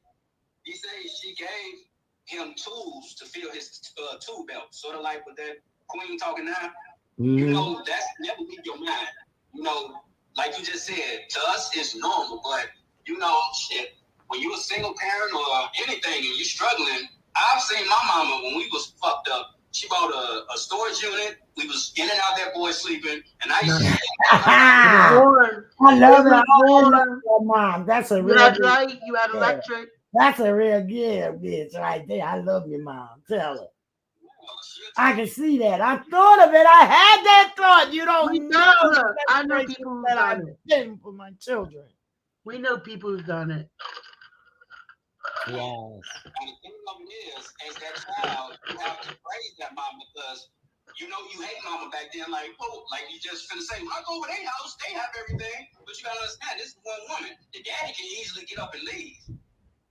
He said she gave him tools to fill his tool belt, sort of like with that queen talking now. Mm-hmm. You know, that's never leave your mind. You know, like you just said, to us it's normal, but you know, shit, when you a single parent or anything and you struggling, I've seen my mama when we was fucked up. She bought a storage unit. We was in and out that boy sleeping, and I used to I love it. Your mom. That's a real. That's right. You had electric. That's a real bitch right there. I love your mom. Tell her. I can see that. I thought of it. I had that thought. You don't know. I know people who've done it. Been for my children. We know people who've done it. Yes. And the thing of it is, as that child, you have to praise that mom because you know you hate mama back then. Like, oh, like you just finna say, when I go over their house, they have everything. But you gotta understand, this is one woman. The daddy can easily get up and leave.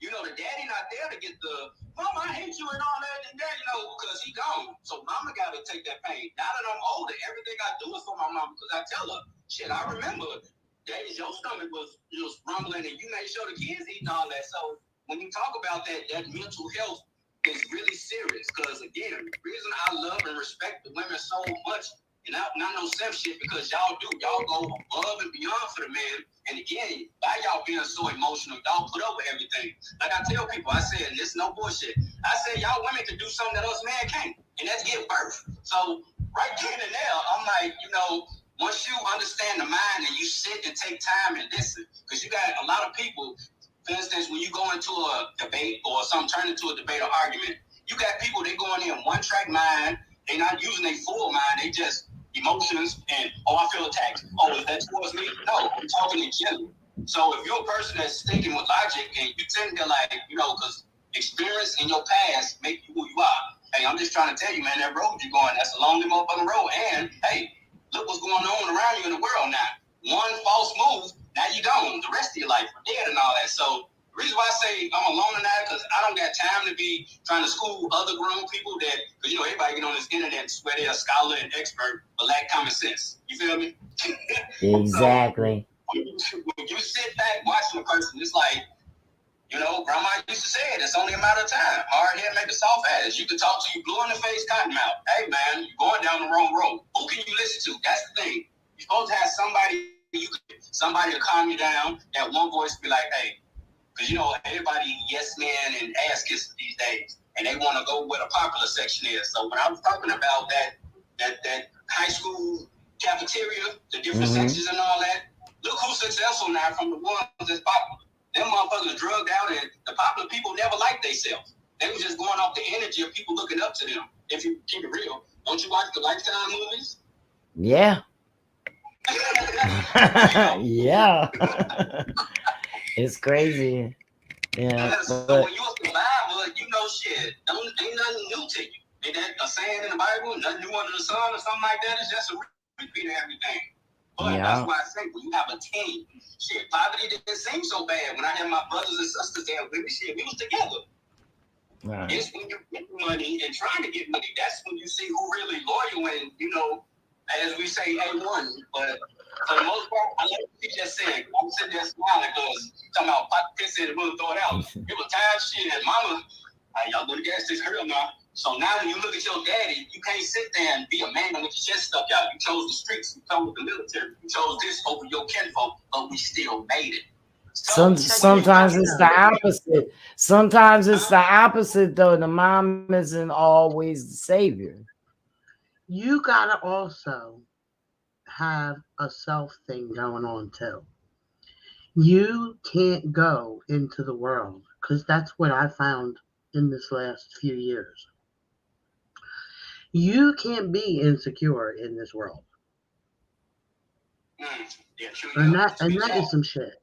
You know, the daddy not there to get the, mama, I hate you and all that, and that, you know, because he gone. So mama got to take that pain. Now that I'm older, everything I do is for my mama because I tell her, shit, I remember days your stomach was rumbling and you made sure the kids eating all that. So when you talk about that mental health is really serious because, again, the reason I love and respect the women so much, and not no simp shit because y'all go above and beyond for the man. And again, by y'all being so emotional, y'all put up with everything. Like I tell people, I said, this no bullshit. I said, y'all women can do something that us men can't, and that's give birth. So right then and there, I'm like, you know, once you understand the mind and you sit and take time and listen, because you got a lot of people, for instance, when you go into a debate or something turn into a debate or argument, you got people, they going in one-track mind, they not using their full mind, they just emotions and, oh, I feel attacked. Oh, is that towards me? No, I'm talking in general. So if you're a person that's thinking with logic and you tend to like, you know, because experience in your past make you who you are. Hey, I'm just trying to tell you, man, that road you're going, that's a lonely motherfucking road. And, hey, look what's going on around you in the world now. One false move, now you're gone. The rest of your life, dead and all that. So the reason why I say I'm alone in that because I don't got time to be trying to school other grown people that, because, you know, everybody get on this internet and swear they're a scholar and expert, but lack common sense. You feel me? Exactly. So, when you sit back watching a person, it's like, you know, grandma used to say it, it's only a matter of time. Hard head make a soft ass. You can talk to you blue in the face, cotton mouth. Hey, man, you're going down the wrong road. Who can you listen to? That's the thing. You're supposed to have somebody to calm you down. That one voice be like, hey, because, you know, everybody yes man and ass kisses these days. And they want to go where the popular section is. So when I was talking about that high school cafeteria, the different sections and all that, look who's successful now from the ones that's popular. Them motherfuckers drugged out and the popular people never liked themselves. They were just going off the energy of people looking up to them. If you keep it real. Don't you watch the Lifetime movies? Yeah. Yeah. It's crazy. Yeah. So when you a survivor, you know shit. Ain't nothing new to you. Ain't that a saying in the Bible? Nothing new under the sun or something like that. It's just a repeat of everything. But that's why I say when you have a team, shit, poverty didn't seem so bad. When I had my brothers and sisters there with me, shit, we was together. Right. It's when you get money and trying to get money, that's when you see who really loyal and, you know, as we say, A1. But for the most part, I like what you just said. I'm sitting there smiling because talking about pot piss and we'll throw it out. It was time shit and mama, y'all go to gas station, hurry up now. So now when you look at your daddy, you can't sit there and be a man with your chest stuck out. You chose the streets. You chose the military. You chose this over your kinfolk, but we still made it. Sometimes it's the opposite. Sometimes it's the opposite, though. The mom isn't always the savior. You gotta also have a self thing going on too. You can't go into the world, because that's what I found in this last few years. You can't be insecure in this world. And that is some shit.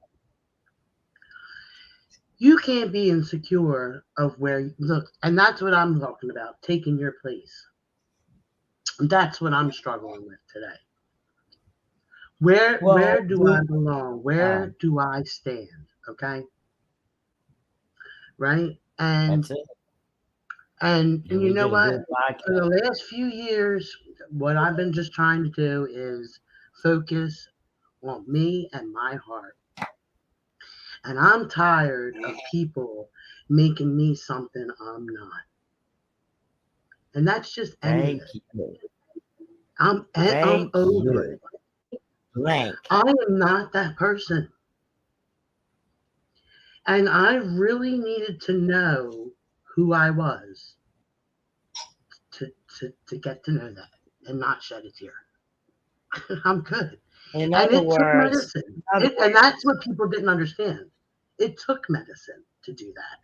You can't be insecure of where you look, and that's what I'm talking about, taking your place. That's what I'm struggling with today. Where do I belong? Where do I stand? Okay. Right? And you know what? For the last few years, what I've been just trying to do is focus on me and my heart. And I'm tired of people making me something I'm not. And that's just ending it. I'm over it. I am not that person. And I really needed to know who I was to get to know that and not shed a tear. I'm good. In other words, took medicine. And that's what people didn't understand. It took medicine to do that.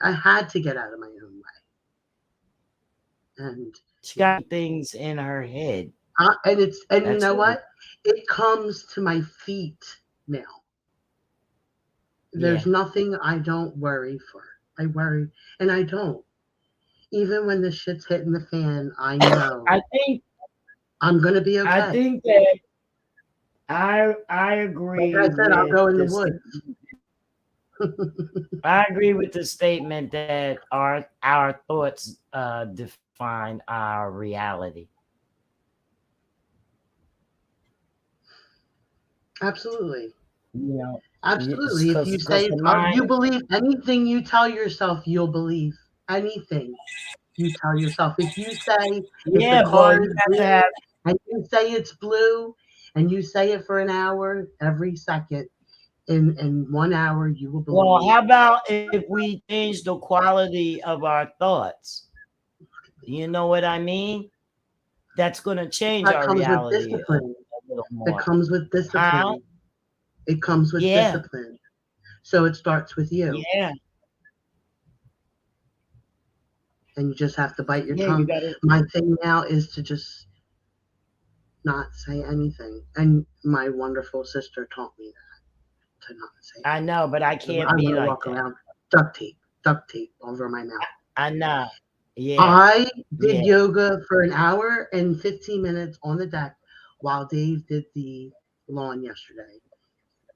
I had to get out of my own way. And she got things in her head. And you know what? It comes to my feet now. There's nothing I don't worry for. I worry, and I don't. Even when the shit's hitting the fan, I know. I think I'm gonna be okay. I think that I agree. Like I said, I'll go in the woods. I agree with the statement that our thoughts define our reality. Absolutely. You know, absolutely. If you say you believe anything you tell yourself, you'll believe anything you tell yourself. If you say the car is blue, and you say it's blue, and you say it for an hour every second, in 1 hour you will believe. Well, how about if we change the quality of our thoughts? You know what I mean? That's going to change our reality. It comes with discipline. It comes with discipline. So it starts with you. Yeah. And you just have to bite your tongue. My thing now is to just not say anything. And my wonderful sister taught me that, to not say anything. I know, but I can't be like walk around duct tape over my mouth. I know. Yeah. I did yoga for an hour and 15 minutes on the deck while Dave did the lawn yesterday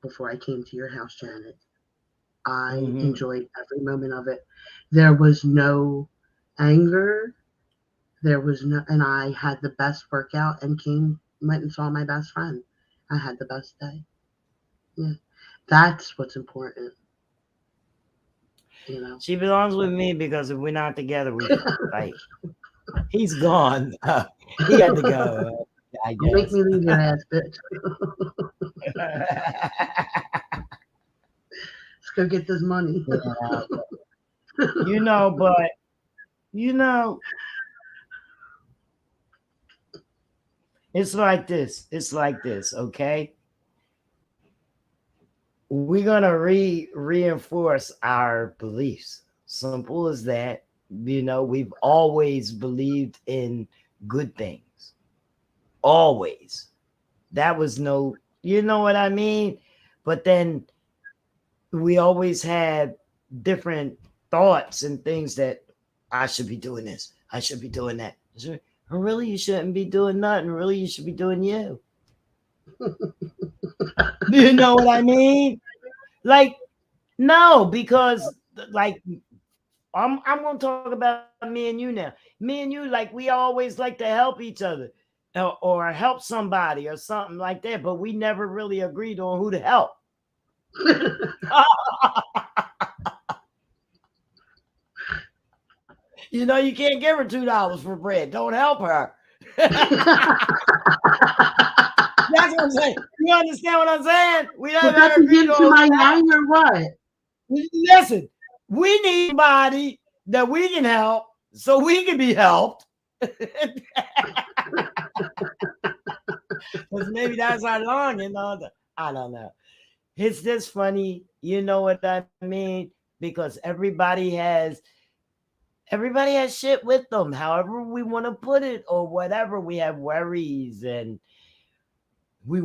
before I came to your house, Janet. I enjoyed every moment of it. There was no anger. There was no, and I had the best workout and went and saw my best friend. I had the best day. Yeah. That's what's important. You know? She belongs with me because if we're not together, we fight. He's gone. He had to go. I guess. Make me leave your ass, bitch. Let's go get this money. But it's like this. It's like this, okay? We're gonna reinforce our beliefs. Simple as that. We've always believed in good things. Always. That was no, you know what I mean? But then we always had different thoughts and things that I should be doing this. I should be doing that. Really, you shouldn't be doing nothing. Really, you should be doing you. You know what I mean? Like, no, because like I'm gonna talk about me and you now. Me and you, like, we always like to help each other or help somebody or something like that, but we never really agreed on who to help. You know, you can't give her $2 for bread. Don't help her. That's what I'm saying. You understand what I'm saying? We don't But that's to give to my yang or what? Listen, we need somebody that we can help so we can be helped. Because maybe that's how long, you know. I don't know. It's just funny, you know what I mean? Because everybody has shit with them, however we want to put it, or whatever. We have worries, and we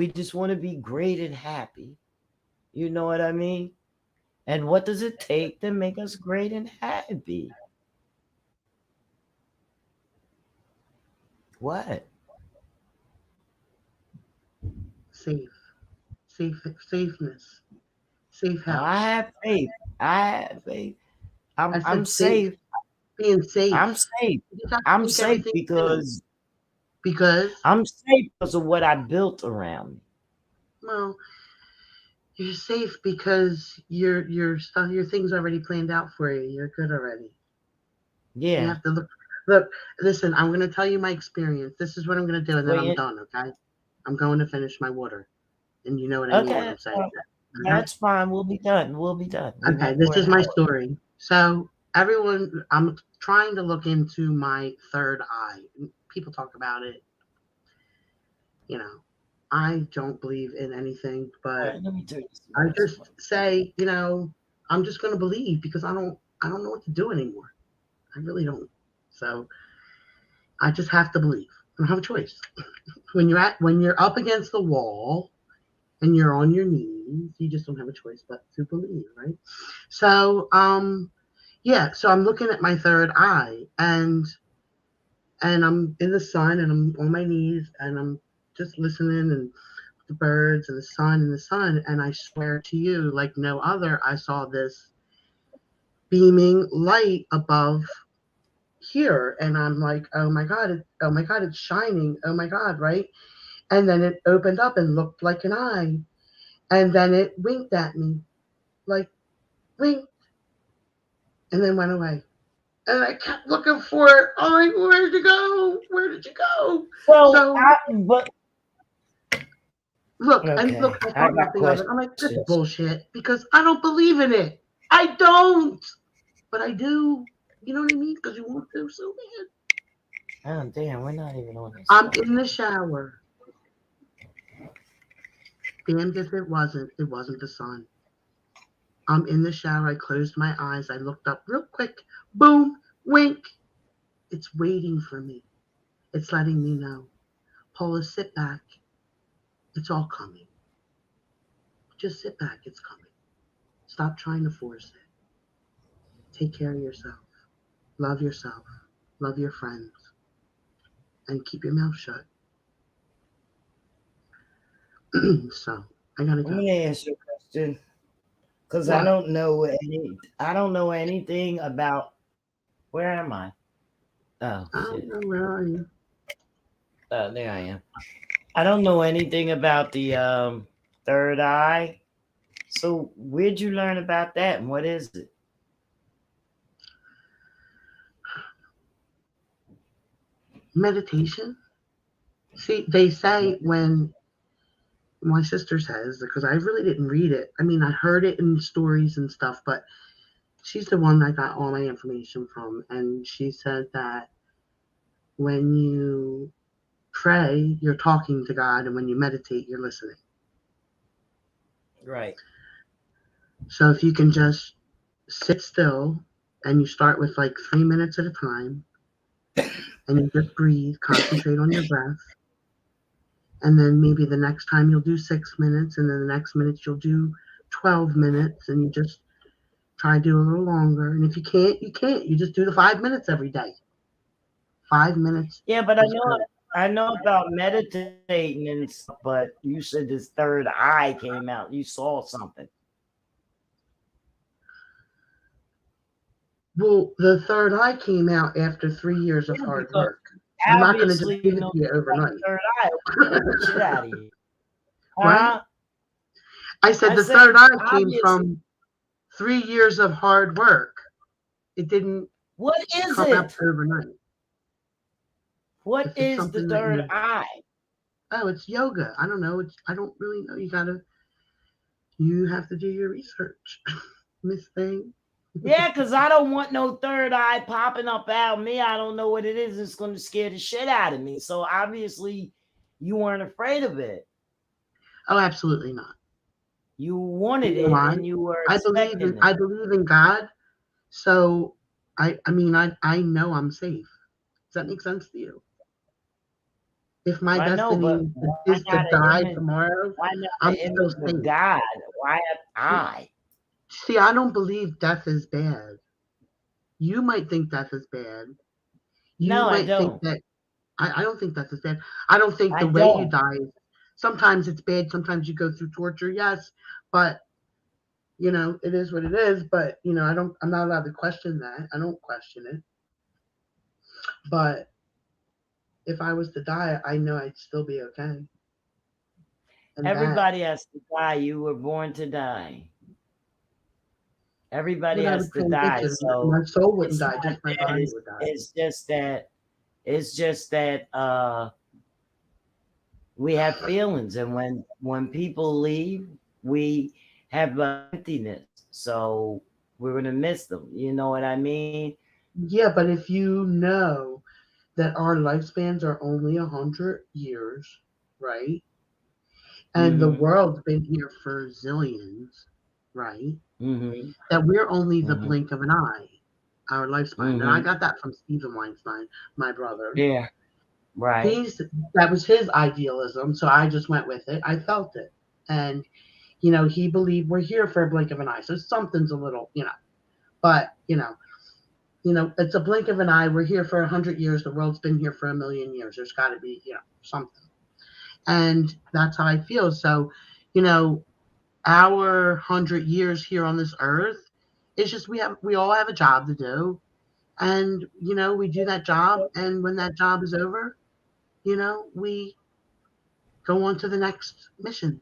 just want to be great and happy. You know what I mean? And what does it take to make us great and happy? What? Safeness. Safe house. I have faith. I'm safe. Being safe. I'm safe. I'm safe because I'm safe because of what I built around me. Well, you're safe because your stuff, your things already planned out for you. You're good already. Yeah. You have to look. Listen, I'm going to tell you my experience. This is what I'm going to do, and then I'm done. Okay. I'm going to finish my water, and you know what I mean when I'm saying that. That's fine. We'll be done. Okay, this is my story. So everyone, I'm trying to look into my third eye. People talk about it. You know, I don't believe in anything, but I just say, you know, I'm just going to believe because I don't know what to do anymore. I really don't. So I just have to believe. I don't have a choice. When you're up against the wall and you're on your knees, you just don't have a choice but to believe, right? So, yeah, so I'm looking at my third eye and I'm in the sun and I'm on my knees and I'm just listening and the birds and the sun, and I swear to you, like no other, I saw this beaming light above here, and I'm like, oh my god, it's shining, oh my god, right? And then it opened up and looked like an eye, and then it winked at me, like winked, and then went away. And I kept looking for it. I'm like, where did you go? Where did you go? Well, look, okay. And look, I thought nothing of it. I'm like, this is bullshit because I don't believe in it. I don't, but I do. You know what I mean? Because you want to so bad. Oh damn, we're not even on this. I'm in the shower. Damned if it wasn't the sun. I'm in the shower. I closed my eyes. I looked up real quick. Boom, wink. It's waiting for me. It's letting me know. Paula, sit back. It's all coming. Just sit back. It's coming. Stop trying to force it. Take care of yourself. Love yourself. Love your friends. And keep your mouth shut. So, I gotta go. I'm gonna answer your question. Because I don't know anything about. Where am I? Oh, I don't know, where are you? Oh, there I am. I don't know anything about the third eye. So where'd you learn about that, and what is it? Meditation. See, they say when my sister says, because I really didn't read it. I mean, I heard it in stories and stuff, but she's the one I got all my information from. And she said that when you pray, you're talking to God, and when you meditate, you're listening. Right. So if you can just sit still and you start with like 3 minutes at a time, and you just breathe, concentrate on your breath. And then maybe the next time you'll do 6 minutes, and then the next minute you'll do 12 minutes, and you just try to do a little longer. And if you can't, you can't. You just do the 5 minutes every day. 5 minutes. Yeah, but I know about meditating and stuff, but you said this third eye came out. You saw something. Well, the third eye came out after 3 years of hard work. I'm not going to just give it to you overnight. Third eye, shit out of you. What? I said the third eye came from 3 years of hard work. It didn't What is come up it? overnight. What If it's is the something that third you, eye? oh, it's yoga. I don't know. I don't really know. You have to do your research, Miss Thing. Yeah, because I don't want no third eye popping up out of me. I don't know what it is. It's going to scare the shit out of me. So obviously, you weren't afraid of it. Oh, absolutely not. You wanted You know it, why? and you were expecting it. I believe in God. So I mean I know I'm safe. Does that make sense to you? If my I know, but destiny why is to not an die image? tomorrow, Why not I'm an still image of safe. God? Why an eye? See, I don't believe death is bad. You might think death is bad. You No, I might think don't. that I don't think death is bad. I don't think I the way you don't. die is sometimes it's bad, sometimes you go through torture, yes, but it is what it is, but I'm not allowed to question that. I don't question it. But if I was to die, I know I'd still be okay. And Everybody has to die. You were born to die. Everybody I has would to die. transition. So My soul wouldn't it's die, not just my that. body would die. It's just that we have feelings, and when people leave, we have emptiness. So we're gonna miss them. You know what I mean? Yeah, but if you know that our lifespans are only 100 years, right? And the Mm-hmm. world's been here for zillions, right? Mm-hmm. That we're only the Mm-hmm. blink of an eye, our lifespan. And I Mm-hmm. got that from Stephen Weinstein, my brother. Yeah. Right. That was his idealism, so I just went with it. I felt it. And he believed we're here for a blink of an eye. So something's a little, but it's a blink of an eye. We're here for 100 years. The world's been here for 1,000,000 years. There's got to be, something. And that's how I feel. So, our 100 years here on this earth, it's just we all have a job to do, and we do that job. And when that job is over, we go on to the next mission.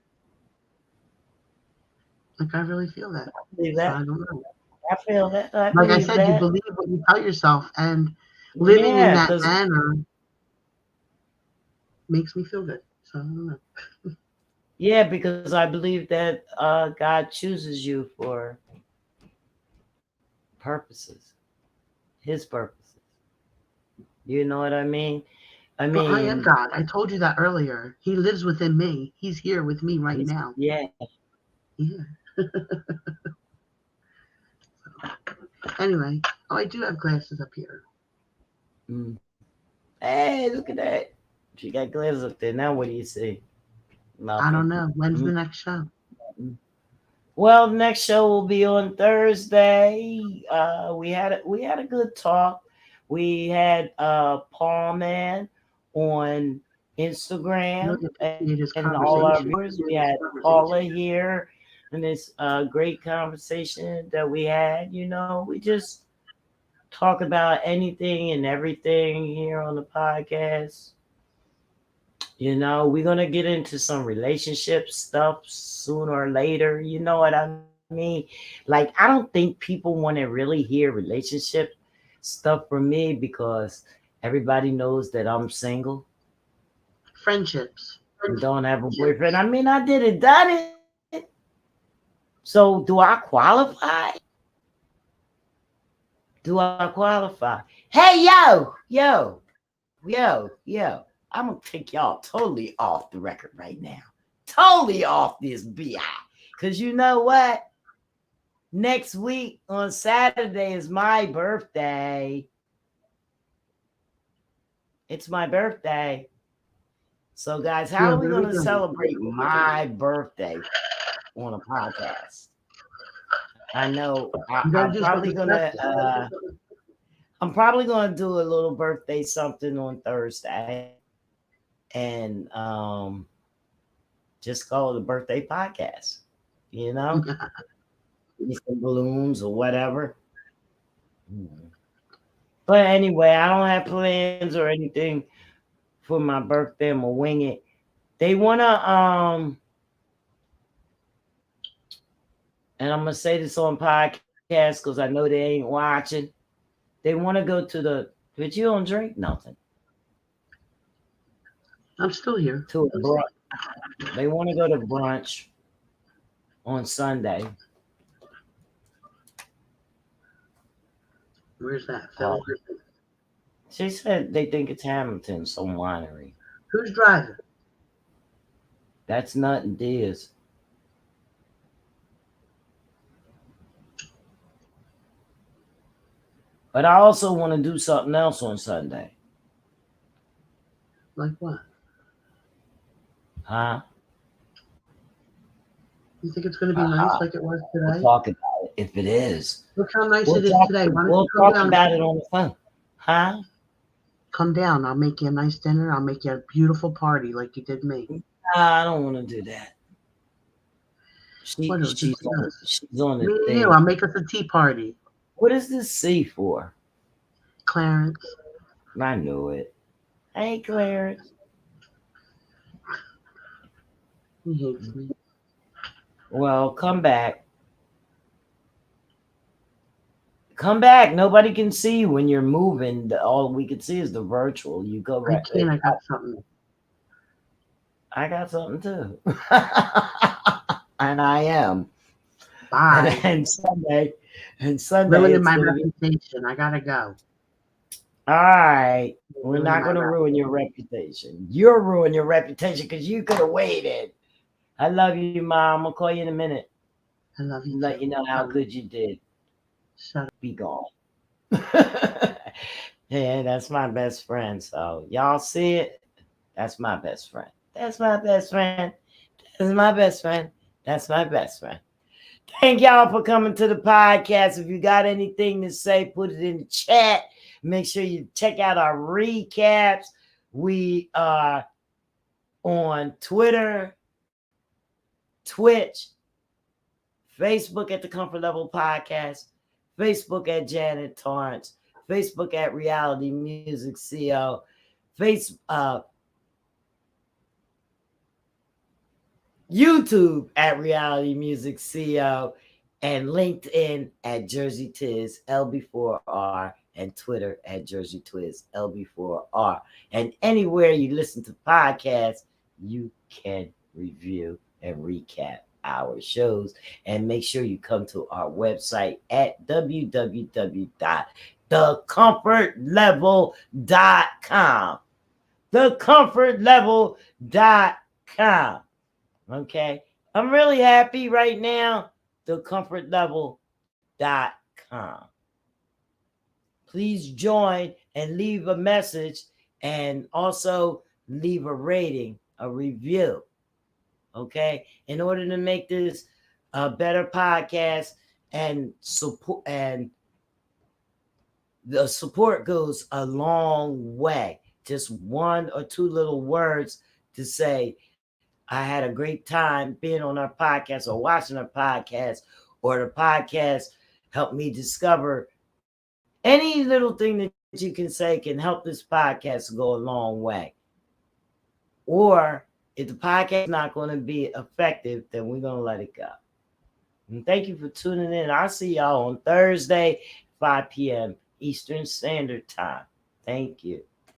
Like I really feel that. Believe So that. I don't know. I feel that. I Like I believe said, you that. believe what you tell yourself, and living in Yeah, that because manner makes me feel good. So I don't know. because I believe that God chooses you for purposes, His purposes. You know what I mean? I Well, I am mean, God. I told you that earlier. He lives within me. He's here with me right now. yeah. Yeah. Anyway, I do have glasses up here. Mm. Hey, look at that. She got glasses up there. Now what do you see? Nothing. I don't know. When's the next show? Well, the next show will be on Thursday. We had a good talk. We had Paul Man on Instagram and all our viewers. We had Paula here, and it's a great conversation that we had. We just talk about anything and everything here on the podcast. We're going to get into some relationship stuff sooner or later. You know what I mean? Like, I don't think people want to really hear relationship stuff from me because everybody knows that I'm single. Friendships. And don't have a boyfriend. I mean, I done it. So do I qualify? Do I qualify? Hey, yo. I'm going to take y'all totally off the record right now. Totally off this BI. Because you know what? Next week on Saturday is my birthday. It's my birthday. So, guys, how are we going to celebrate my birthday on a podcast? I know I'm probably going to do a little birthday something on Thursday. And just call it a birthday podcast, some balloons or whatever. But anyway, I don't have plans or anything for my birthday. I'm gonna wing it. They wanna and I'm gonna say this on podcast because I know they ain't watching. They want to go to the, but you don't drink nothing. I'm still here. To a brunch. They want to go to brunch on Sunday. Where's that? Oh. She said they think it's Hamilton, some winery. Who's driving? That's Nut and Diaz. But I also want to do something else on Sunday. Like what? Huh? You think it's going to be nice like it was today? We'll talk about it if it is. Look how nice it is today. Why don't We'll you come talk down? about it on the phone. Huh? Come down. I'll make you a nice dinner. I'll make you a beautiful party like you did me. I don't want to do that. She's on the thing. I'll make us a tea party. What is this C for? Clarence. I knew it. Hey, Clarence. He hates me. Well, come back. Come back. Nobody can see you when you're moving. All we can see is the virtual. You go right. I can't. I got something. I got something too. And I am. Bye. And Sunday. Ruining my reputation. I gotta go. All right. We're not going to ruin your reputation. You're ruining your reputation because you could have waited. I love you, Mom. I'm going to call you in a minute. I love you. Let you know how good you did. Shut up. Be gone. Yeah, that's my best friend. So y'all see it? That's my best friend. That's my best friend. That's my best friend. That's my best friend. Thank y'all for coming to the podcast. If you got anything to say, put it in the chat. Make sure you check out our recaps. We are on Twitter, Twitch, Facebook at The Comfort Level Podcast, Facebook at Janet Torrance, Facebook at Reality Music CO, YouTube at Reality Music CO, and LinkedIn at Jersey Tiz LB4R, and Twitter at Jersey Twiz LB4R. And anywhere you listen to podcasts, you can review and recap our shows. And make sure you come to our website at www.thecomfortlevel.com. Thecomfortlevel.com. Okay. I'm really happy right now. Thecomfortlevel.com. Please join and leave a message, and also leave a rating, a review. Okay. In order to make this a better podcast, and support, and the support goes a long way. Just one or two little words to say, I had a great time being on our podcast or watching our podcast, or the podcast helped me discover. Any little thing that you can say can help this podcast go a long way. Or if the podcast is not going to be effective, then we're going to let it go. And thank you for tuning in. I'll see y'all on Thursday, 5 p.m. Eastern Standard Time. Thank you.